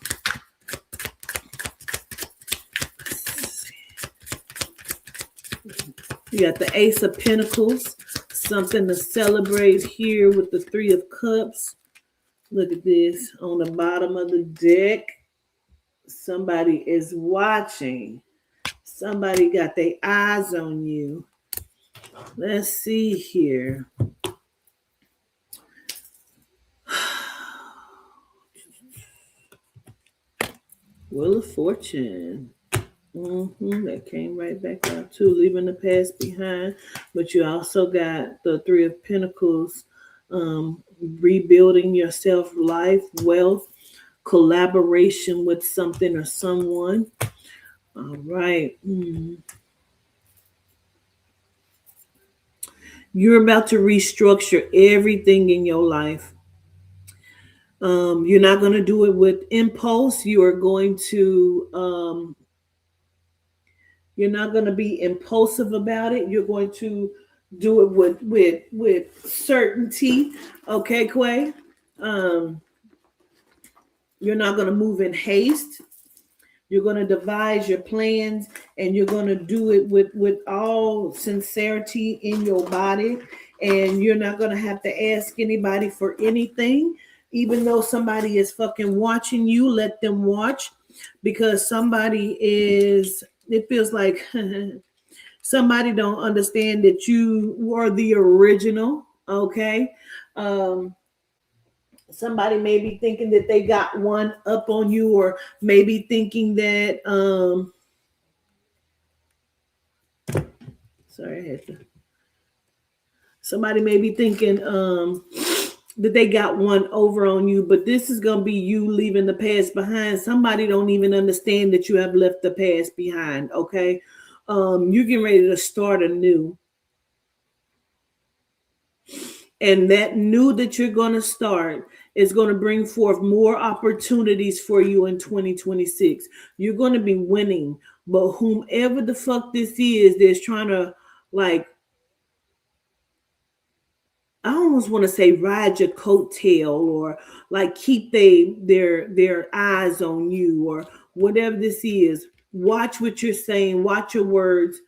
Speaker 2: you got the Ace of Pentacles, something to celebrate here with the 3 of Cups. Look at this on the bottom of the deck. Somebody is watching. Somebody got their eyes on you. Let's see here. Wheel of Fortune. That came right back out too, leaving the past behind. But you also got the 3 of Pentacles, rebuilding yourself, life, wealth, collaboration with something or someone. All right. You're about to restructure everything in your life. You're not going to do it with impulse. You are going to, you're not going to be impulsive about it. You're going to do it with certainty. Okay, Quay? You're not going to move in haste. You're going to devise your plans, and you're going to do it with all sincerity in your body. And you're not going to have to ask anybody for anything. Even though somebody is fucking watching you, let them watch. Because somebody is, it feels like somebody don't understand that you are the original. Okay. Somebody may be thinking that they got one up on you, or maybe thinking that somebody may be thinking that they got one over on you, but this is going to be you leaving the past behind. Somebody don't even understand that you have left the past behind. Okay. You're getting ready to start anew. And that new that you're going to start is going to bring forth more opportunities for you in 2026. You're going to be winning, but whomever the fuck this is that's trying to, like, I almost want to say ride your coattail, or like keep their eyes on you, or whatever this is. Watch what you're saying. Watch your words.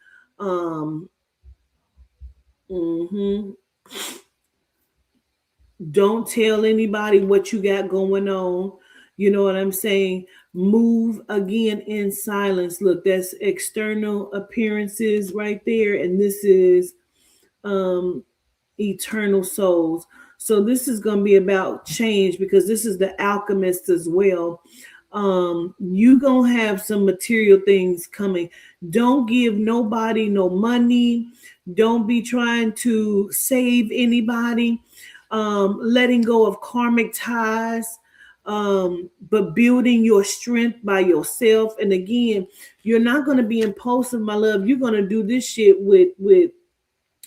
Speaker 2: Don't tell anybody what you got going on. You know what I'm saying? Move again in silence. Look, that's external appearances right there. And this is eternal souls. So this is going to be about change, because this is the alchemist as well. You going to have some material things coming. Don't give nobody no money. Don't be trying to save anybody. Letting go of karmic ties, but building your strength by yourself. And again, you're not going to be impulsive, my love. You're going to do this shit with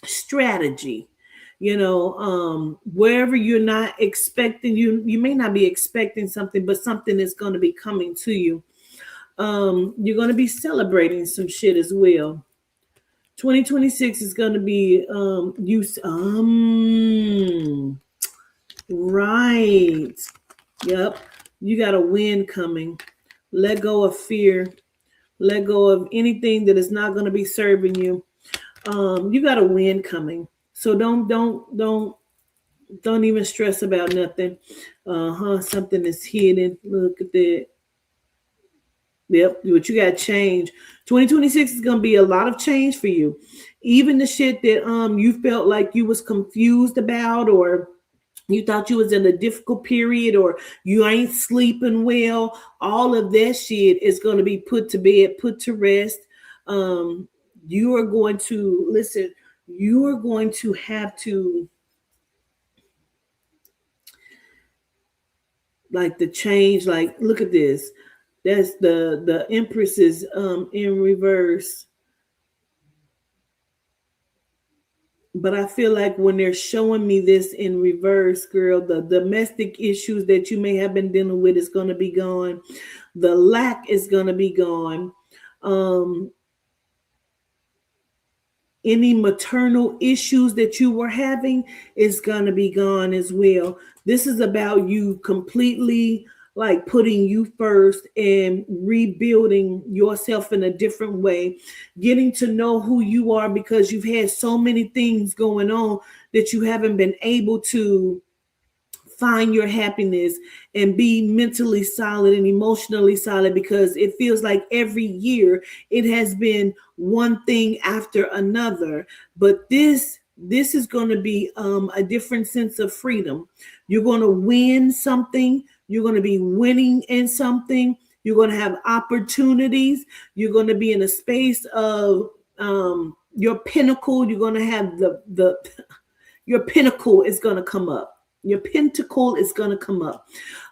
Speaker 2: strategy. You know, wherever you're not expecting, you may not be expecting something, but something is going to be coming to you. You're going to be celebrating some shit as well. 2026 is going to be right. Yep. You got a win coming. Let go of fear. Let go of anything that is not going to be serving you. You got a win coming. So don't even stress about nothing. Something is hidden. Look at that. Yep, but you got change. 2026 is gonna be a lot of change for you. Even the shit that you felt like you was confused about, or you thought you was in a difficult period, or you ain't sleeping well, all of that shit is gonna be put to bed, put to rest. You are going to listen. You are going to have to, like, the change. Like, look at this. That's the Empress is in reverse. But I feel like when they're showing me this in reverse, girl, the domestic issues that you may have been dealing with is going to be gone. The lack is going to be gone. Um, any maternal issues that you were having is going to be gone as well. This is about you completely like putting you first and rebuilding yourself in a different way, getting to know who you are because you've had so many things going on that you haven't been able to find your happiness and be mentally solid and emotionally solid, because it feels like every year it has been one thing after another. But this is going to be a different sense of freedom. You're going to win something. You're going to be winning in something. You're going to have opportunities. You're going to be in a space of your pinnacle. You're going to have the your pinnacle is going to come up. Your pentacle is going to come up.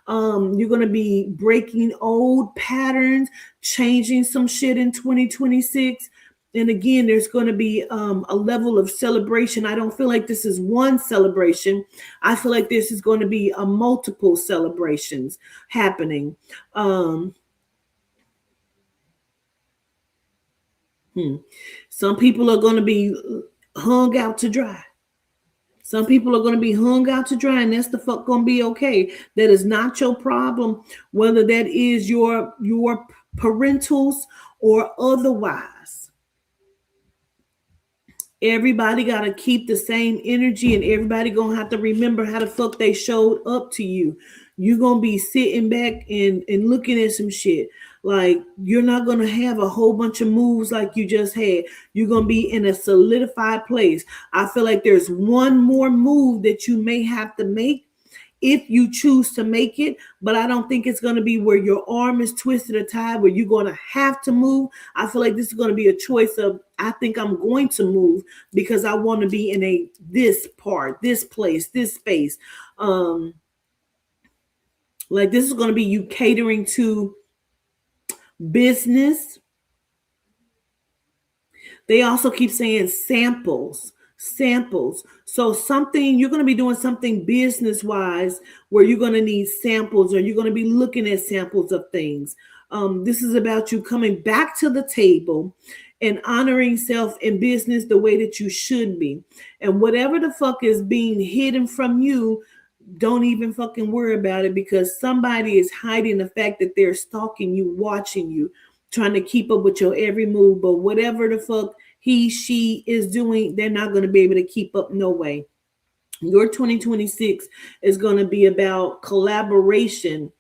Speaker 2: You're going to be breaking old patterns, changing some shit in 2026. And again, there's going to be a level of celebration. I don't feel like this is one celebration. I feel like this is going to be a multiple celebrations happening. Some people are going to be hung out to dry. Some people are going to be hung out to dry, and that's the fuck going to be okay. That is not your problem, whether that is your parentals or otherwise. Everybody got to keep the same energy, and everybody going to have to remember how the fuck they showed up to you. You're going to be sitting back and looking at some shit. Like, you're not going to have a whole bunch of moves like you just had. You're going to be in a solidified place. I feel like there's one more move that you may have to make if you choose to make it, but I don't think it's going to be where your arm is twisted or tied, where you're going to have to move. I feel like this is going to be a choice of, I think I'm going to move because I want to be in this part, this place, this space. Like, this is going to be you catering to business. They also keep saying samples. So something, you're going to be doing something business wise where you're going to need samples, or you're going to be looking at samples of things. This is about you coming back to the table and honoring self in business the way that you should be. And whatever the fuck is being hidden from you, don't even fucking worry about it, because somebody is hiding the fact that they're stalking you, watching you, trying to keep up with your every move. But whatever the fuck he, she is doing, they're not going to be able to keep up no way. Your 2026 is going to be about collaboration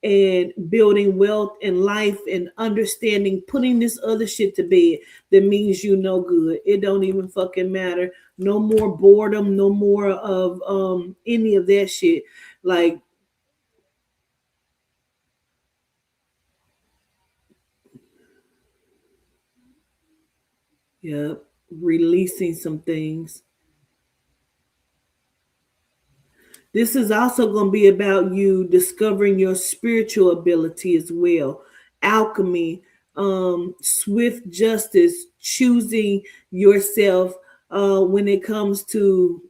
Speaker 2: and building wealth and life and understanding, putting this other shit to bed that means you no good. It don't even fucking matter. No more boredom, no more of any of that shit. Like, yeah, releasing some things. This is also going to be about you discovering your spiritual ability as well. Alchemy, swift justice, choosing yourself when it comes to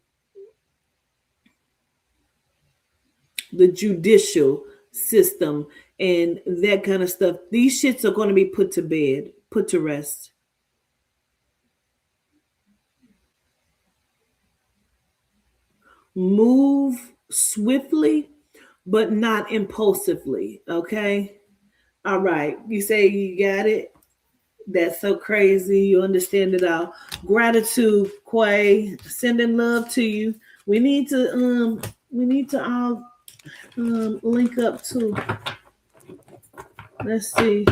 Speaker 2: the judicial system and that kind of stuff. These shits are going to be put to bed, put to rest. Move swiftly, but not impulsively. Okay. All right. You say you got it. That's so crazy. You understand it all. Gratitude, Quay. Sending love to you. We need to all link up too. Let's see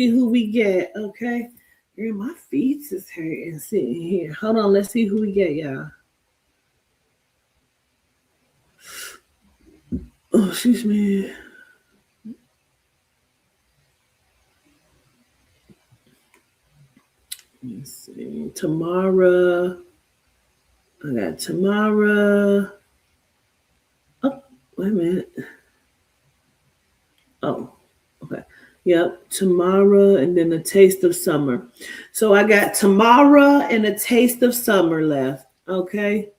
Speaker 2: who we get. Okay. Girl, my feet is hurting sitting here. Hold on. Let's see who we get, y'all. Oh, excuse me. Let's see. Tamara. I got Tamara. Oh, wait a minute. Oh, okay. Yep. Tamara and then a taste of summer. So I got Tamara and a taste of summer left. Okay.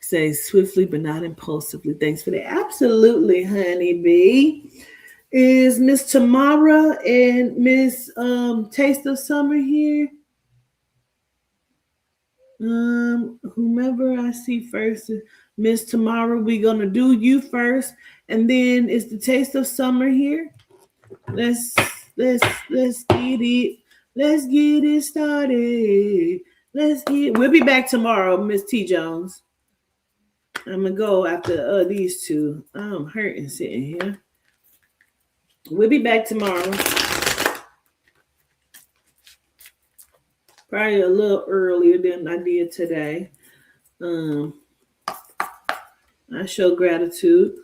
Speaker 2: Say swiftly but not impulsively. Thanks for that. Absolutely, honeybee. Is Miss Tamara and Miss Taste of Summer here? Whomever I see first, Miss Tamara, we gonna do you first, and then is the Taste of Summer here? Let's let's get it. Let's get it started. We'll be back tomorrow, Miss T Jones. I'm gonna go after these two. I'm hurting sitting here. We'll be back tomorrow. Probably a little earlier than I did today. I show gratitude.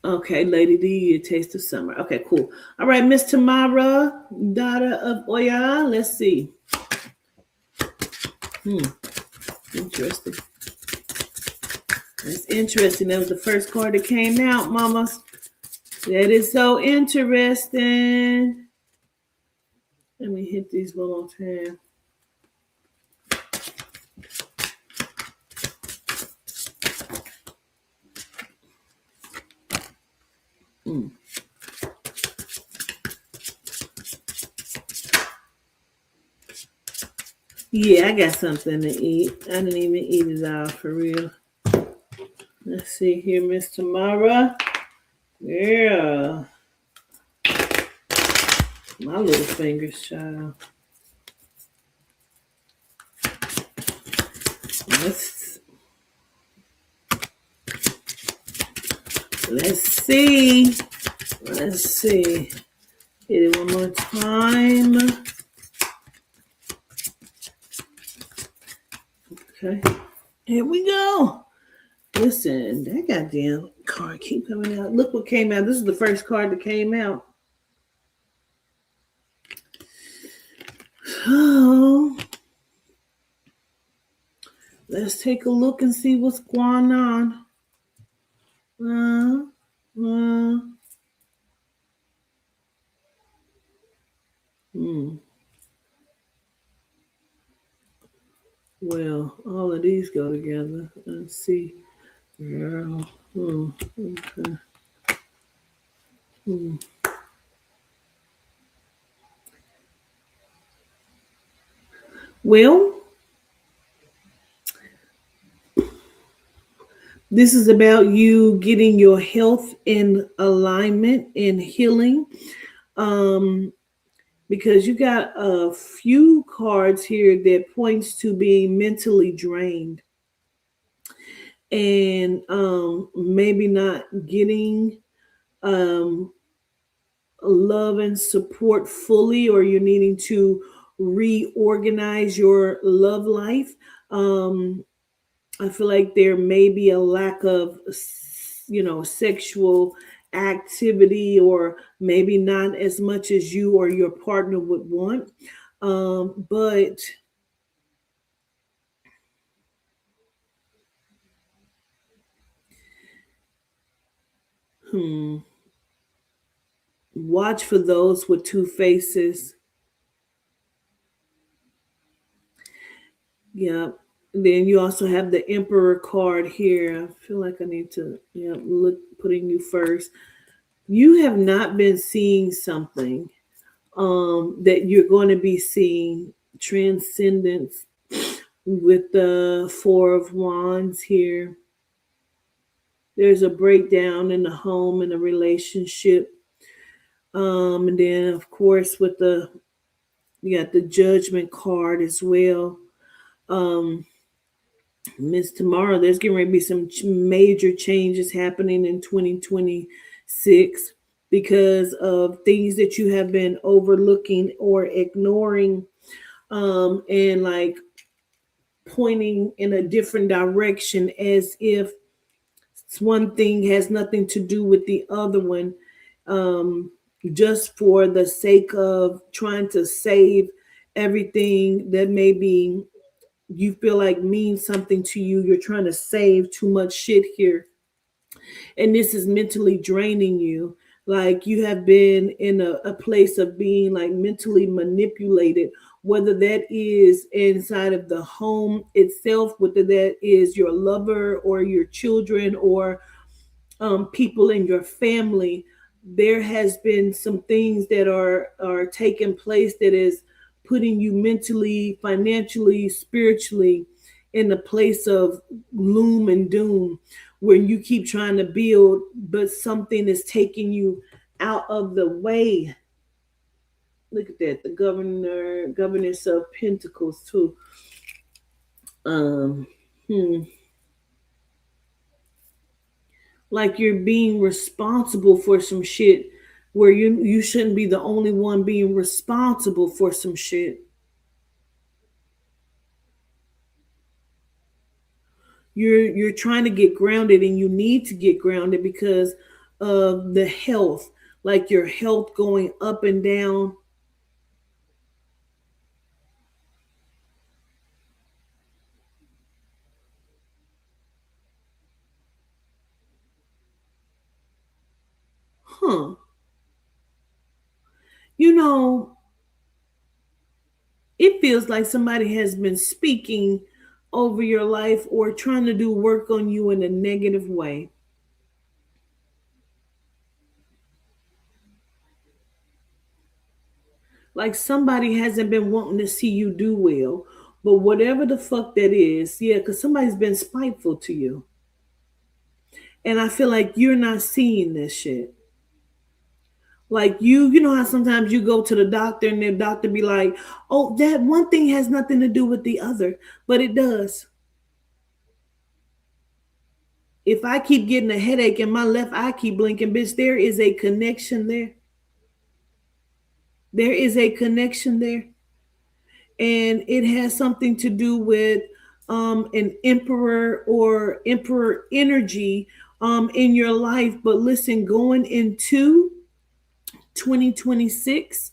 Speaker 2: Okay, Lady D, your taste of summer. Okay, cool. All right, Miss Tamara, daughter of Oya. Let's see. Interesting. That's interesting. That was the first card that came out, mamas. That is so interesting. Let me hit these one more time. Yeah, I got something to eat. I didn't even eat it all for real. Let's see here, Miss Tamara. Yeah. My little fingers, child. Let's see. Let's see. Hit it one more time. Okay. Here we go. Listen, that goddamn card keep coming out. Look what came out. This is the first card that came out. Oh. Let's take a look and see what's going on. Well, all of these go together. Let's see. Girl. Okay. Well, this is about you getting your health in alignment and healing. Because you got a few cards here that points to being mentally drained and maybe not getting love and support fully, or you're needing to reorganize your love life. I feel like there may be a lack of, sexual activity, or maybe not as much as you or your partner would want. But watch for those with two faces. Yeah. Then you also have the Emperor card here. I feel like I need to look, putting you first. You have not been seeing something that you're going to be seeing transcendence with the Four of Wands here. There's a breakdown in the home and the relationship. And then, of course, with you got the Judgment card as well. Miss Tamara, there's going to be some major changes happening in 2026 because of things that you have been overlooking or ignoring, and like pointing in a different direction as if one thing has nothing to do with the other one, just for the sake of trying to save everything that maybe you feel like means something to you. You're trying to save too much shit here. And this is mentally draining you. Like you have been in a place of being like mentally manipulated, whether that is inside of the home itself, whether that is your lover or your children or people in your family. There has been some things that are taking place that is putting you mentally, financially, spiritually in a place of gloom and doom, where you keep trying to build, but something is taking you out of the way. Look at that, the governess of Pentacles too. Um, hmm. Like you're being responsible for some shit where you shouldn't be the only one being responsible for some shit. You're trying to get grounded, and you need to get grounded because of the health, like your health going up and down. Huh. You know, it feels like somebody has been speaking over your life or trying to do work on you in a negative way. Like somebody hasn't been wanting to see you do well. But whatever the fuck that is, yeah, because somebody's been spiteful to you. And I feel like you're not seeing this shit. Like you know how sometimes you go to the doctor and the doctor be like, oh, that one thing has nothing to do with the other, but it does. If I keep getting a headache and my left eye keep blinking, bitch, there is a connection there. There is a connection there. And it has something to do with an emperor or emperor energy in your life. But listen, going into 2026,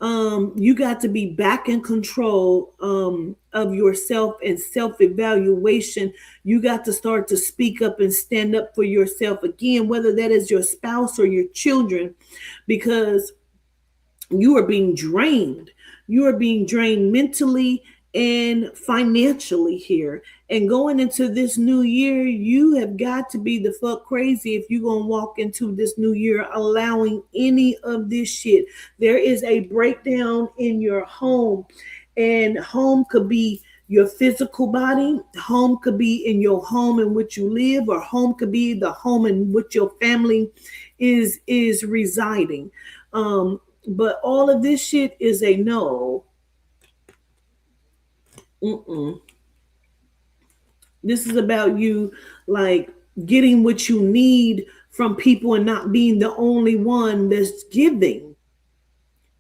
Speaker 2: you got to be back in control of yourself and self-evaluation. You got to start to speak up and stand up for yourself again, whether that is your spouse or your children, because you are being drained. You are being drained mentally and financially here. And going into this new year, you have got to be the fuck crazy if you're going to walk into this new year allowing any of this shit. There is a breakdown in your home, and home could be your physical body, home could be in your home in which you live, or home could be the home in which your family is residing. But all of this shit is a no. Mm-mm. This is about you, like, getting what you need from people and not being the only one that's giving.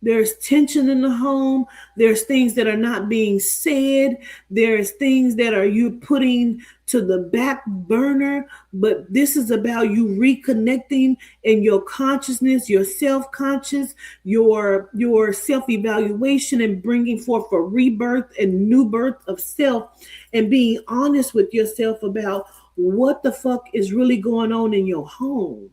Speaker 2: There's tension in the home. There's things that are not being said. There's things that are you putting to the back burner. But this is about you reconnecting in your consciousness, your self-conscious, your self-evaluation, and bringing forth a rebirth and new birth of self, and being honest with yourself about what the fuck is really going on in your home.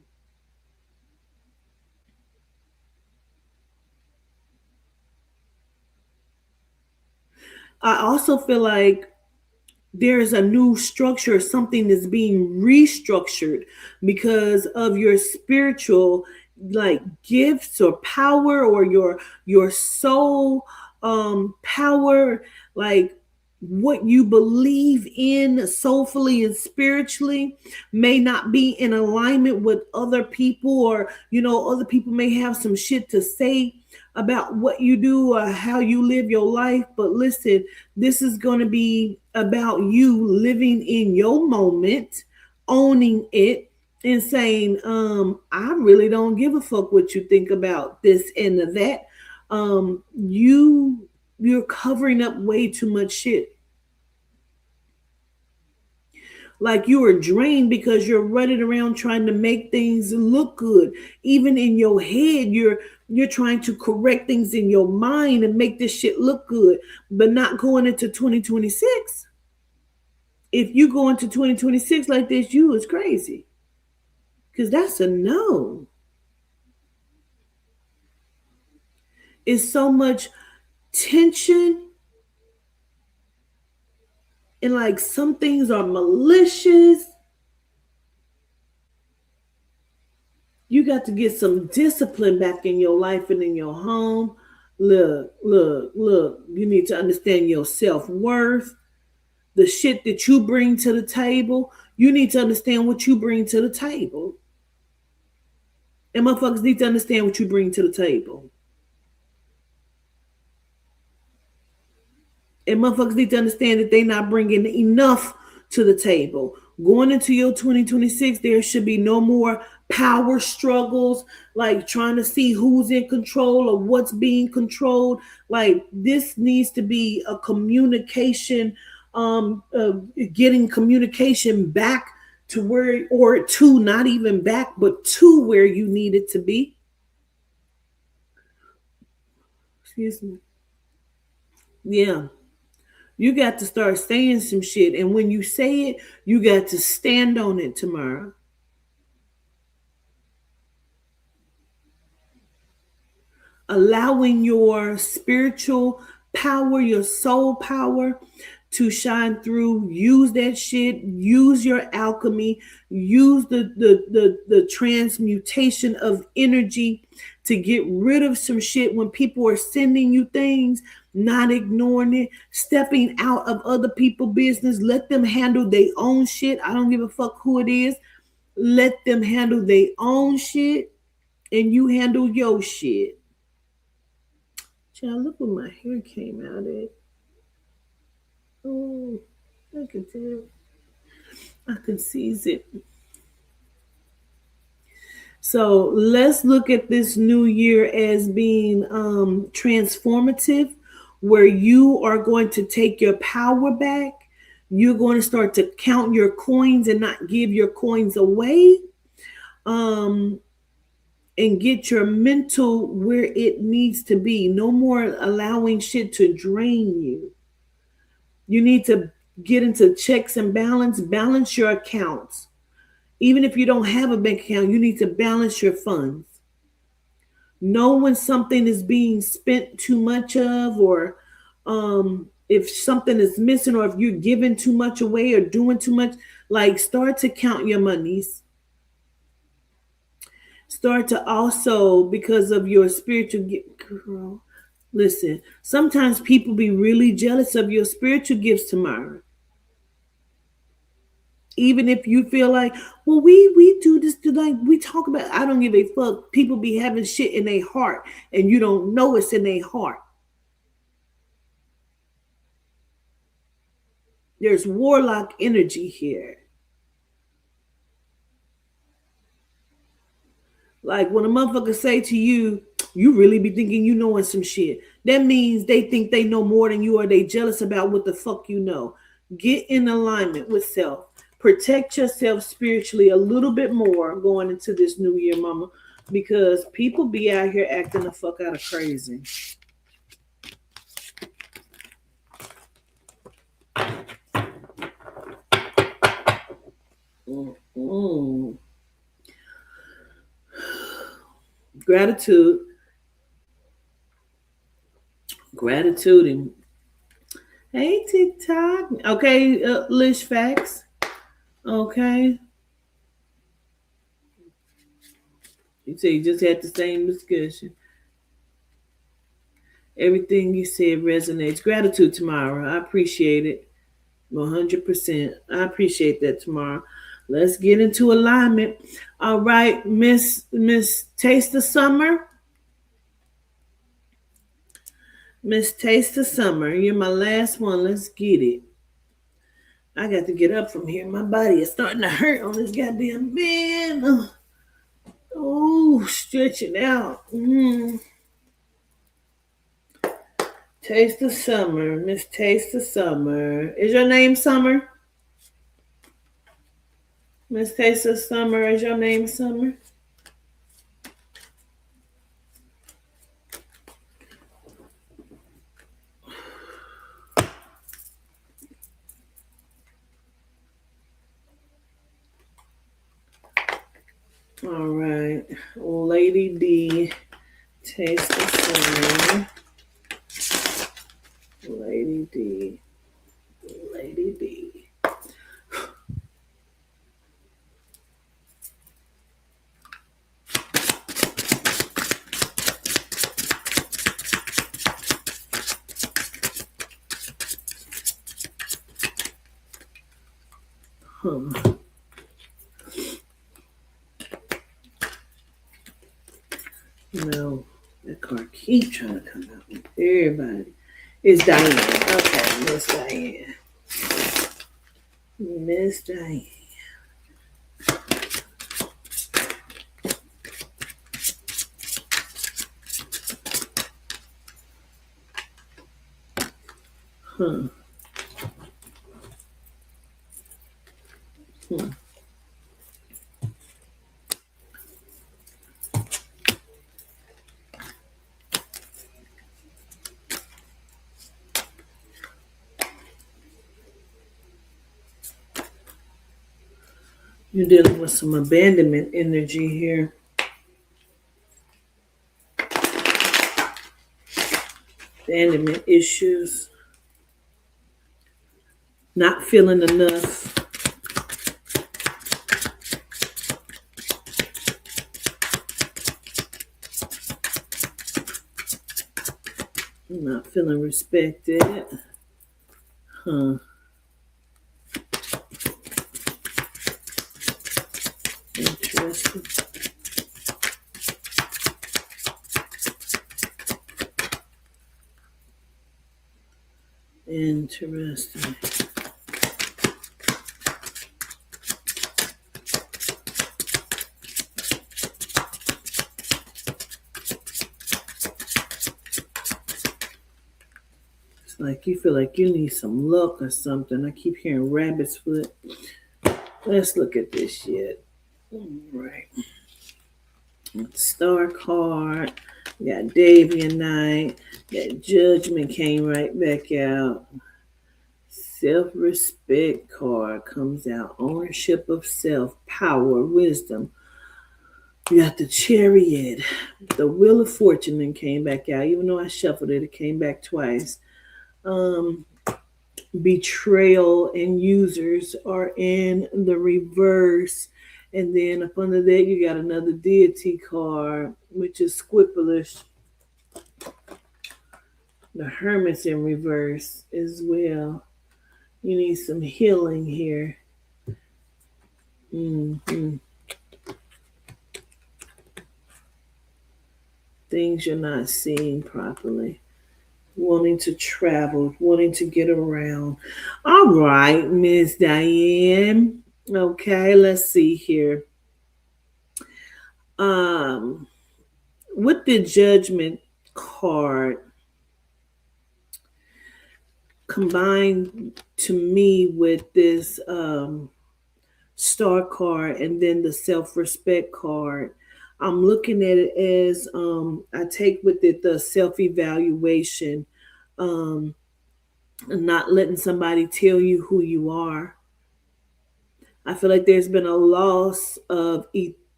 Speaker 2: I also feel like there's a new structure, something that's being restructured because of your spiritual like gifts or power, or your soul power, like what you believe in soulfully and spiritually may not be in alignment with other people, or other people may have some shit to say about what you do or how you live your life. But listen, this is going to be about you living in your moment, owning it, and saying, I really don't give a fuck what you think about this and that. You're covering up way too much shit. Like you are drained because you're running around trying to make things look good. Even in your head, you're trying to correct things in your mind and make this shit look good, but not going into 2026. If you go into 2026 like this, you is crazy. Because that's a no. It's so much tension, and like some things are malicious. You got to get some discipline back in your life and in your home. Look. You need to understand your self worth, the shit that you bring to the table. You need to understand what you bring to the table. And motherfuckers need to understand what you bring to the table. And motherfuckers need to understand that they're not bringing enough to the table. Going into your 2026, there should be no more power struggles, like trying to see who's in control or what's being controlled. Like this needs to be a communication, getting communication back to where, or to not even back, but to where you need it to be. Excuse me. Yeah. You got to start saying some shit. And when you say it, you got to stand on it tomorrow. Allowing your spiritual power, your soul power to shine through. Use that shit. Use your alchemy. Use the transmutation of energy to get rid of some shit when people are sending you things. Not ignoring it, stepping out of other people's business. Let them handle their own shit. I don't give a fuck who it is. Let them handle their own shit, and you handle your shit. Child, look where my hair came out at. Oh, look at that. I can seize it. So let's look at this new year as being transformative, where you are going to take your power back. You're going to start to count your coins and not give your coins away. And get your mental where it needs to be. No more allowing shit to drain you. You need to get into checks and balance your accounts. Even if you don't have a bank account, you need to balance your funds. Know when something is being spent too much of, or if something is missing, or if you're giving too much away or doing too much. Like, start to count your monies. Start to also, because of your spiritual girl, listen, sometimes people be really jealous of your spiritual gifts tomorrow. Even if you feel like, well, we do this, like we talk about, I don't give a fuck. People be having shit in their heart and you don't know it's in their heart. There's warlock energy here. Like when a motherfucker say to you, you really be thinking you knowing some shit. That means they think they know more than you, or they jealous about what the fuck you know. Get in alignment with self. Protect yourself spiritually a little bit more going into this new year, mama, because people be out here acting the fuck out of crazy. Gratitude and hey TikTok. Okay, Lish Facts. Okay. You say you just had the same discussion. Everything you said resonates. Gratitude, Tamara. I appreciate it. 100%. I appreciate that, Tamara. Let's get into alignment. All right, Miss Taste of Summer. Miss Taste of Summer. You're my last one. Let's get it. I got to get up from here. My body is starting to hurt on this goddamn bed. Oh, stretching out. Taste of Summer. Miss Taste of Summer. Is your name Summer? Miss Taste of Summer. Is your name Summer? All right. Lady D, Taste the same. Lady D. Lady D. No, that card keep trying to come out with everybody. It's Diane. Okay, Miss Diane. Miss Diane. Huh. You're dealing with some abandonment energy here. Abandonment issues. Not feeling enough. Not feeling respected. Huh. Interesting. Interesting. It's like you feel like you need some luck or something. I keep hearing rabbit's foot. Let's look at this shit. All right. Star card. We got Davian Knight. That Judgment came right back out. Self-respect card comes out. Ownership of self, power, wisdom. We got the Chariot. The Wheel of Fortune then came back out. Even though I shuffled it, it came back twice. Betrayal and users are in the reverse. And then up under that, you got another deity card, which is Squipperlish. The Hermit's in reverse as well. You need some healing here. Things you're not seeing properly. Wanting to travel, wanting to get around. All right, Miss Diane. Okay, let's see here. With the Judgment card combined to me with this Star card and then the Self-Respect card, I'm looking at it as I take with it the self-evaluation, not letting somebody tell you who you are. I feel like there's been a loss of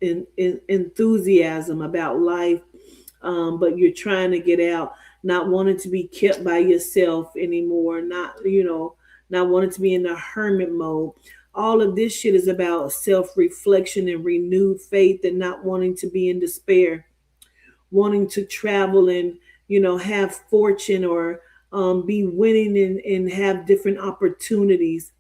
Speaker 2: enthusiasm about life, but you're trying to get out, not wanting to be kept by yourself anymore, not wanting to be in the hermit mode. All of this shit is about self-reflection and renewed faith and not wanting to be in despair, wanting to travel and, have fortune or be winning and have different opportunities.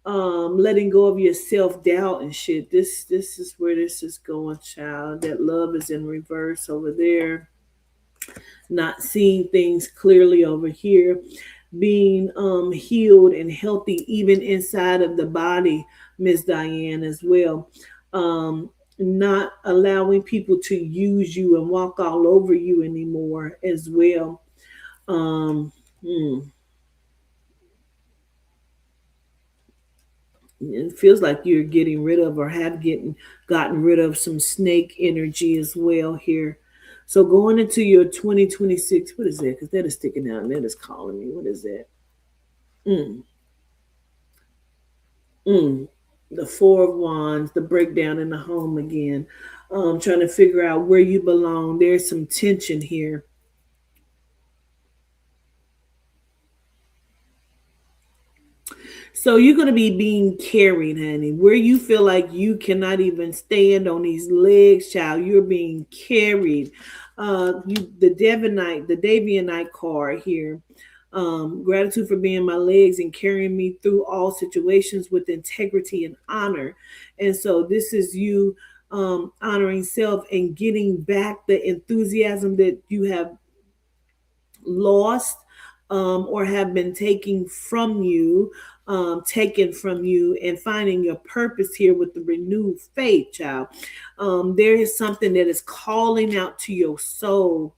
Speaker 2: Letting go of your self-doubt and shit. This is where this is going, child. That love is in reverse over there. Not seeing things clearly over here. Being healed and healthy even inside of the body, Miss Diane, as well. Not allowing people to use you and walk all over you anymore as well. It feels like you're getting rid of or have gotten rid of some snake energy as well here. So going into your 2026, what is that? Because that is sticking out and that is calling me. What is that? The Four of Wands, the breakdown in the home again. Trying to figure out where you belong. There's some tension here. So you're going to be being carried, honey. Where you feel like you cannot even stand on these legs, child, you're being carried. The Davianite card here. Gratitude for being my legs and carrying me through all situations with integrity and honor. And so this is you honoring self and getting back the enthusiasm that you have lost or have been taken from you, and finding your purpose here with the renewed faith, child. There is something that is calling out to your soul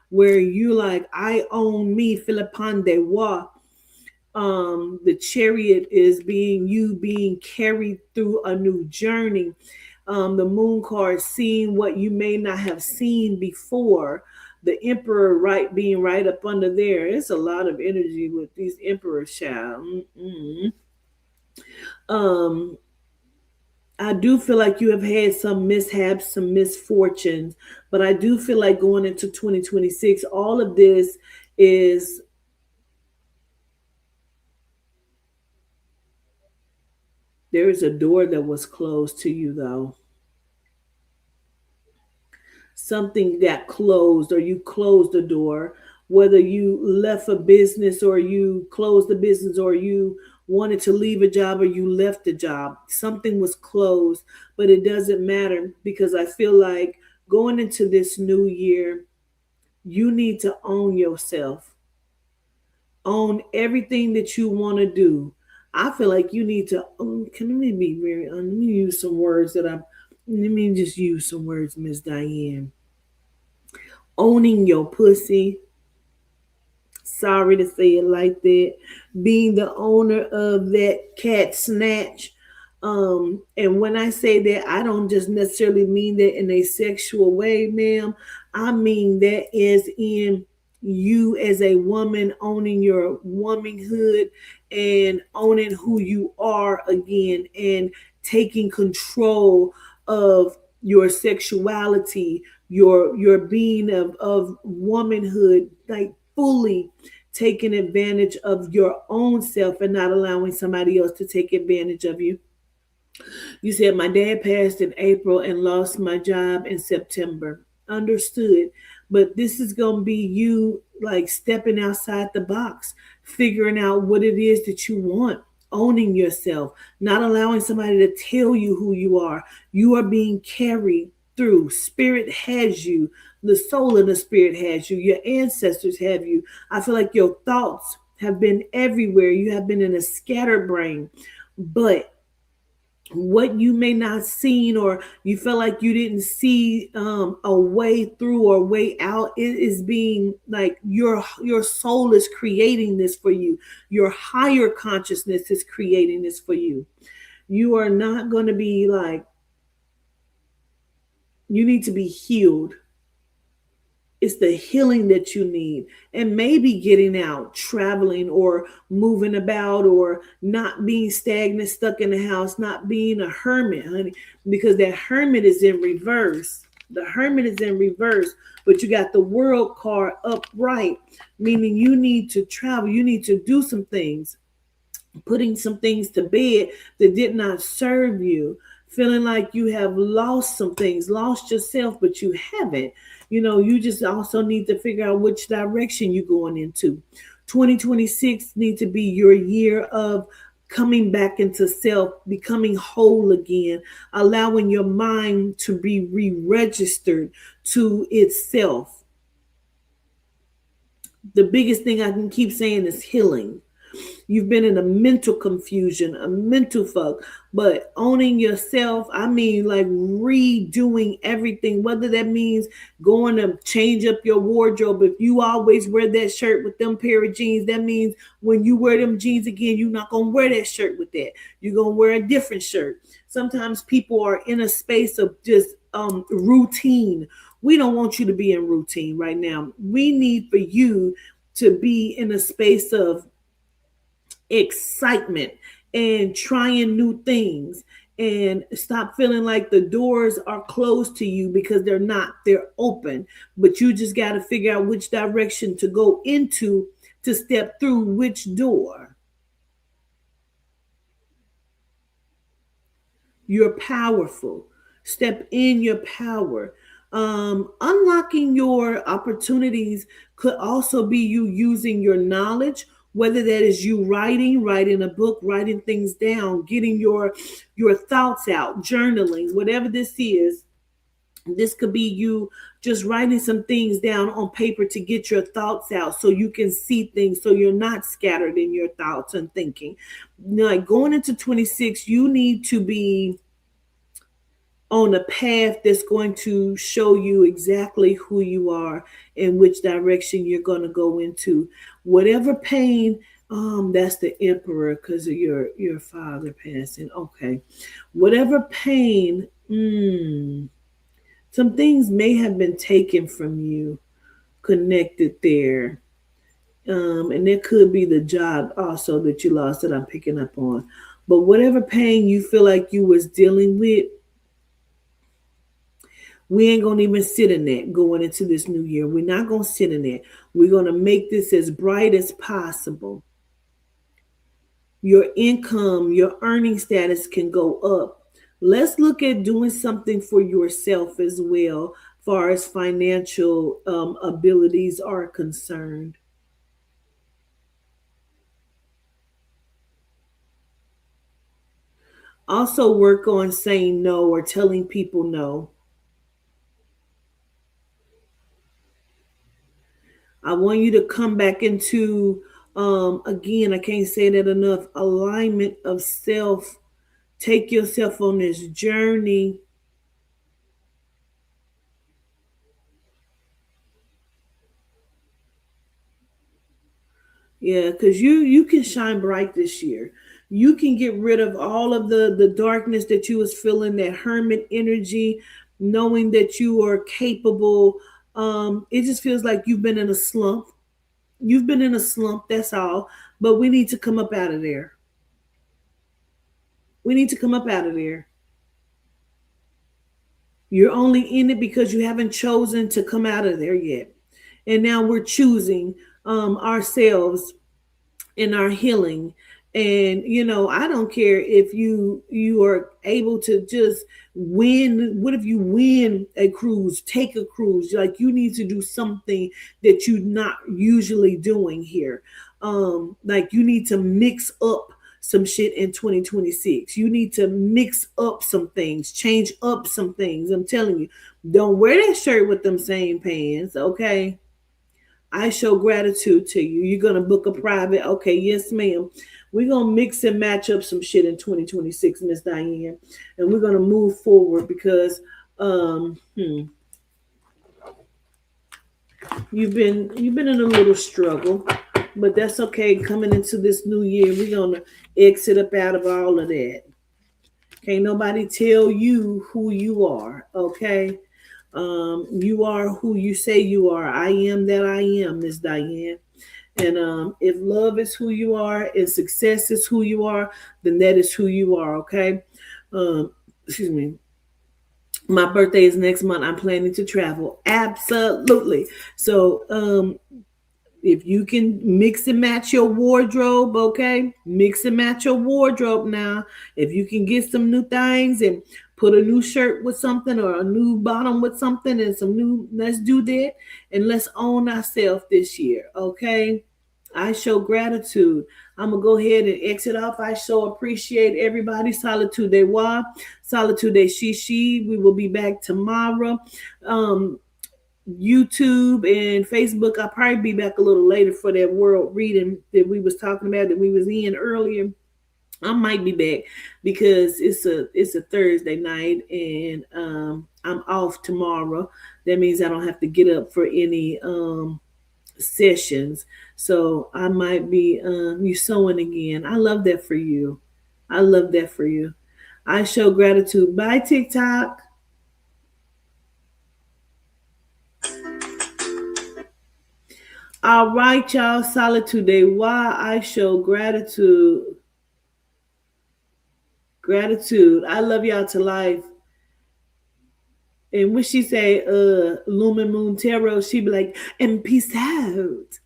Speaker 2: where you like, I own me, Philippande Wa. The chariot is being carried through a new journey. The moon card, seeing what you may not have seen before. The emperor being right up under there. It's a lot of energy with these emperors, child. I do feel like you have had some mishaps, some misfortunes, but I do feel like going into 2026, all of this is there is a door that was closed to you, though. Something got closed, or you closed the door, whether you left a business or you closed the business, or you wanted to leave a job or you left the job. Something was closed, but it doesn't matter, because I feel like going into this new year, you need to own yourself, own everything that you want to do. I feel like you need to can let me be very let me use some words that I let me just use some words, Miss Diane. Owning your pussy. Sorry to say it like that. Being the owner of that cat snatch. And when I say that, I don't just necessarily mean that in a sexual way, ma'am. I mean that is in you as a woman owning your womanhood and owning who you are again, and taking control of your sexuality, your being of womanhood, like fully taking advantage of your own self and not allowing somebody else to take advantage of you. You said my dad passed in April and lost my job in September. Understood. But this is going to be you like stepping outside the box, figuring out what it is that you want, owning yourself, not allowing somebody to tell you who you are. You are being carried through. Spirit has you. The soul of the spirit has you. Your ancestors have you. I feel like your thoughts have been everywhere. You have been in a scatterbrain. But what you may not seen, or you feel like you didn't see a way through or way out, it is being like your soul is creating this for you. Your higher consciousness is creating this for you. You are not going to be like, you need to be healed. It's the healing that you need, and maybe getting out, traveling, or moving about, or not being stagnant, stuck in the house, not being a hermit, honey, because that hermit is in reverse. The hermit is in reverse, but you got the world card upright, meaning you need to travel. You need to do some things, putting some things to bed that did not serve you, feeling like you have lost some things, lost yourself, but you haven't. You just also need to figure out which direction you're going into. 2026 needs to be your year of coming back into self, becoming whole again, allowing your mind to be re-registered to itself. The biggest thing I can keep saying is healing. You've been in a mental confusion, a mental fuck, but owning yourself, I mean like redoing everything, whether that means going to change up your wardrobe. If you always wear that shirt with them pair of jeans, that means when you wear them jeans again, you're not going to wear that shirt with that. You're going to wear a different shirt. Sometimes people are in a space of just routine. We don't want you to be in routine right now. We need for you to be in a space of excitement and trying new things and stop feeling like the doors are closed to you, because they're not. They're open, but you just got to figure out which direction to go into, to step through which door. You're powerful. Step in your power. Unlocking your opportunities could also be you using your knowledge, whether that is you writing a book, writing things down, getting your thoughts out, journaling, whatever this is. This could be you just writing some things down on paper to get your thoughts out, so you can see things, so you're not scattered in your thoughts and thinking. Like going into 26, you need to be on a path that's going to show you exactly who you are and which direction you're going to go into. Whatever pain, that's the emperor because of your father passing. Okay. Whatever pain, some things may have been taken from you, connected there. And there could be the job also that you lost that I'm picking up on. But whatever pain you feel like you was dealing with, we ain't going to even sit in that going into this new year. We're not going to sit in that. We're going to make this as bright as possible. Your income, your earning status can go up. Let's look at doing something for yourself as well, far as financial abilities are concerned. Also work on saying no or telling people no. I want you to come back into, again, I can't say that enough, alignment of self. Take yourself on this journey. Yeah, because you can shine bright this year. You can get rid of all of the darkness that you was feeling, that hermit energy, knowing that you are capable. It just feels like you've been in a slump. You've been in a slump, that's all. But we need to come up out of there. We need to come up out of there. You're only in it because you haven't chosen to come out of there yet. And now we're choosing ourselves in our healing. And I don't care if you are able to just win. What if you win a cruise, take a cruise? Like, you need to do something that you're not usually doing here. Like, you need to mix up some shit in 2026. You need to mix up some things, change up some things. I'm telling you, don't wear that shirt with them same pants, okay? I show gratitude to you. You're going to book a private. Okay, yes, ma'am. We're going to mix and match up some shit in 2026, Miss Diane. And we're going to move forward because you've been in a little struggle, but that's okay. Coming into this new year, we're going to exit up out of all of that. Can't nobody tell you who you are, okay? You are who you say you are. I am that I am, Miss Diane. And if love is who you are and success is who you are, then that is who you are, okay? Excuse me. My birthday is next month. I'm planning to travel. Absolutely. So if you can mix and match your wardrobe, okay? Mix and match your wardrobe now. If you can get some new things and put a new shirt with something or a new bottom with something and some new, let's do that. And let's own ourselves this year, okay? I show gratitude. I'm going to go ahead and exit off. I so appreciate everybody. Solitude de wa, solitude de shishi. We will be back tomorrow. YouTube and Facebook. I'll probably be back a little later for that world reading that we was talking about, that we was in earlier. I might be back because it's a Thursday night and I'm off tomorrow. That means I don't have to get up for any sessions. So I might be you sewing again. I love that for you. I love that for you. I show gratitude. Bye, TikTok. All right, y'all. Solitude. Why I show gratitude. Gratitude. I love y'all to life. And when she say Lumen Moon Tarot, she be like, and peace out.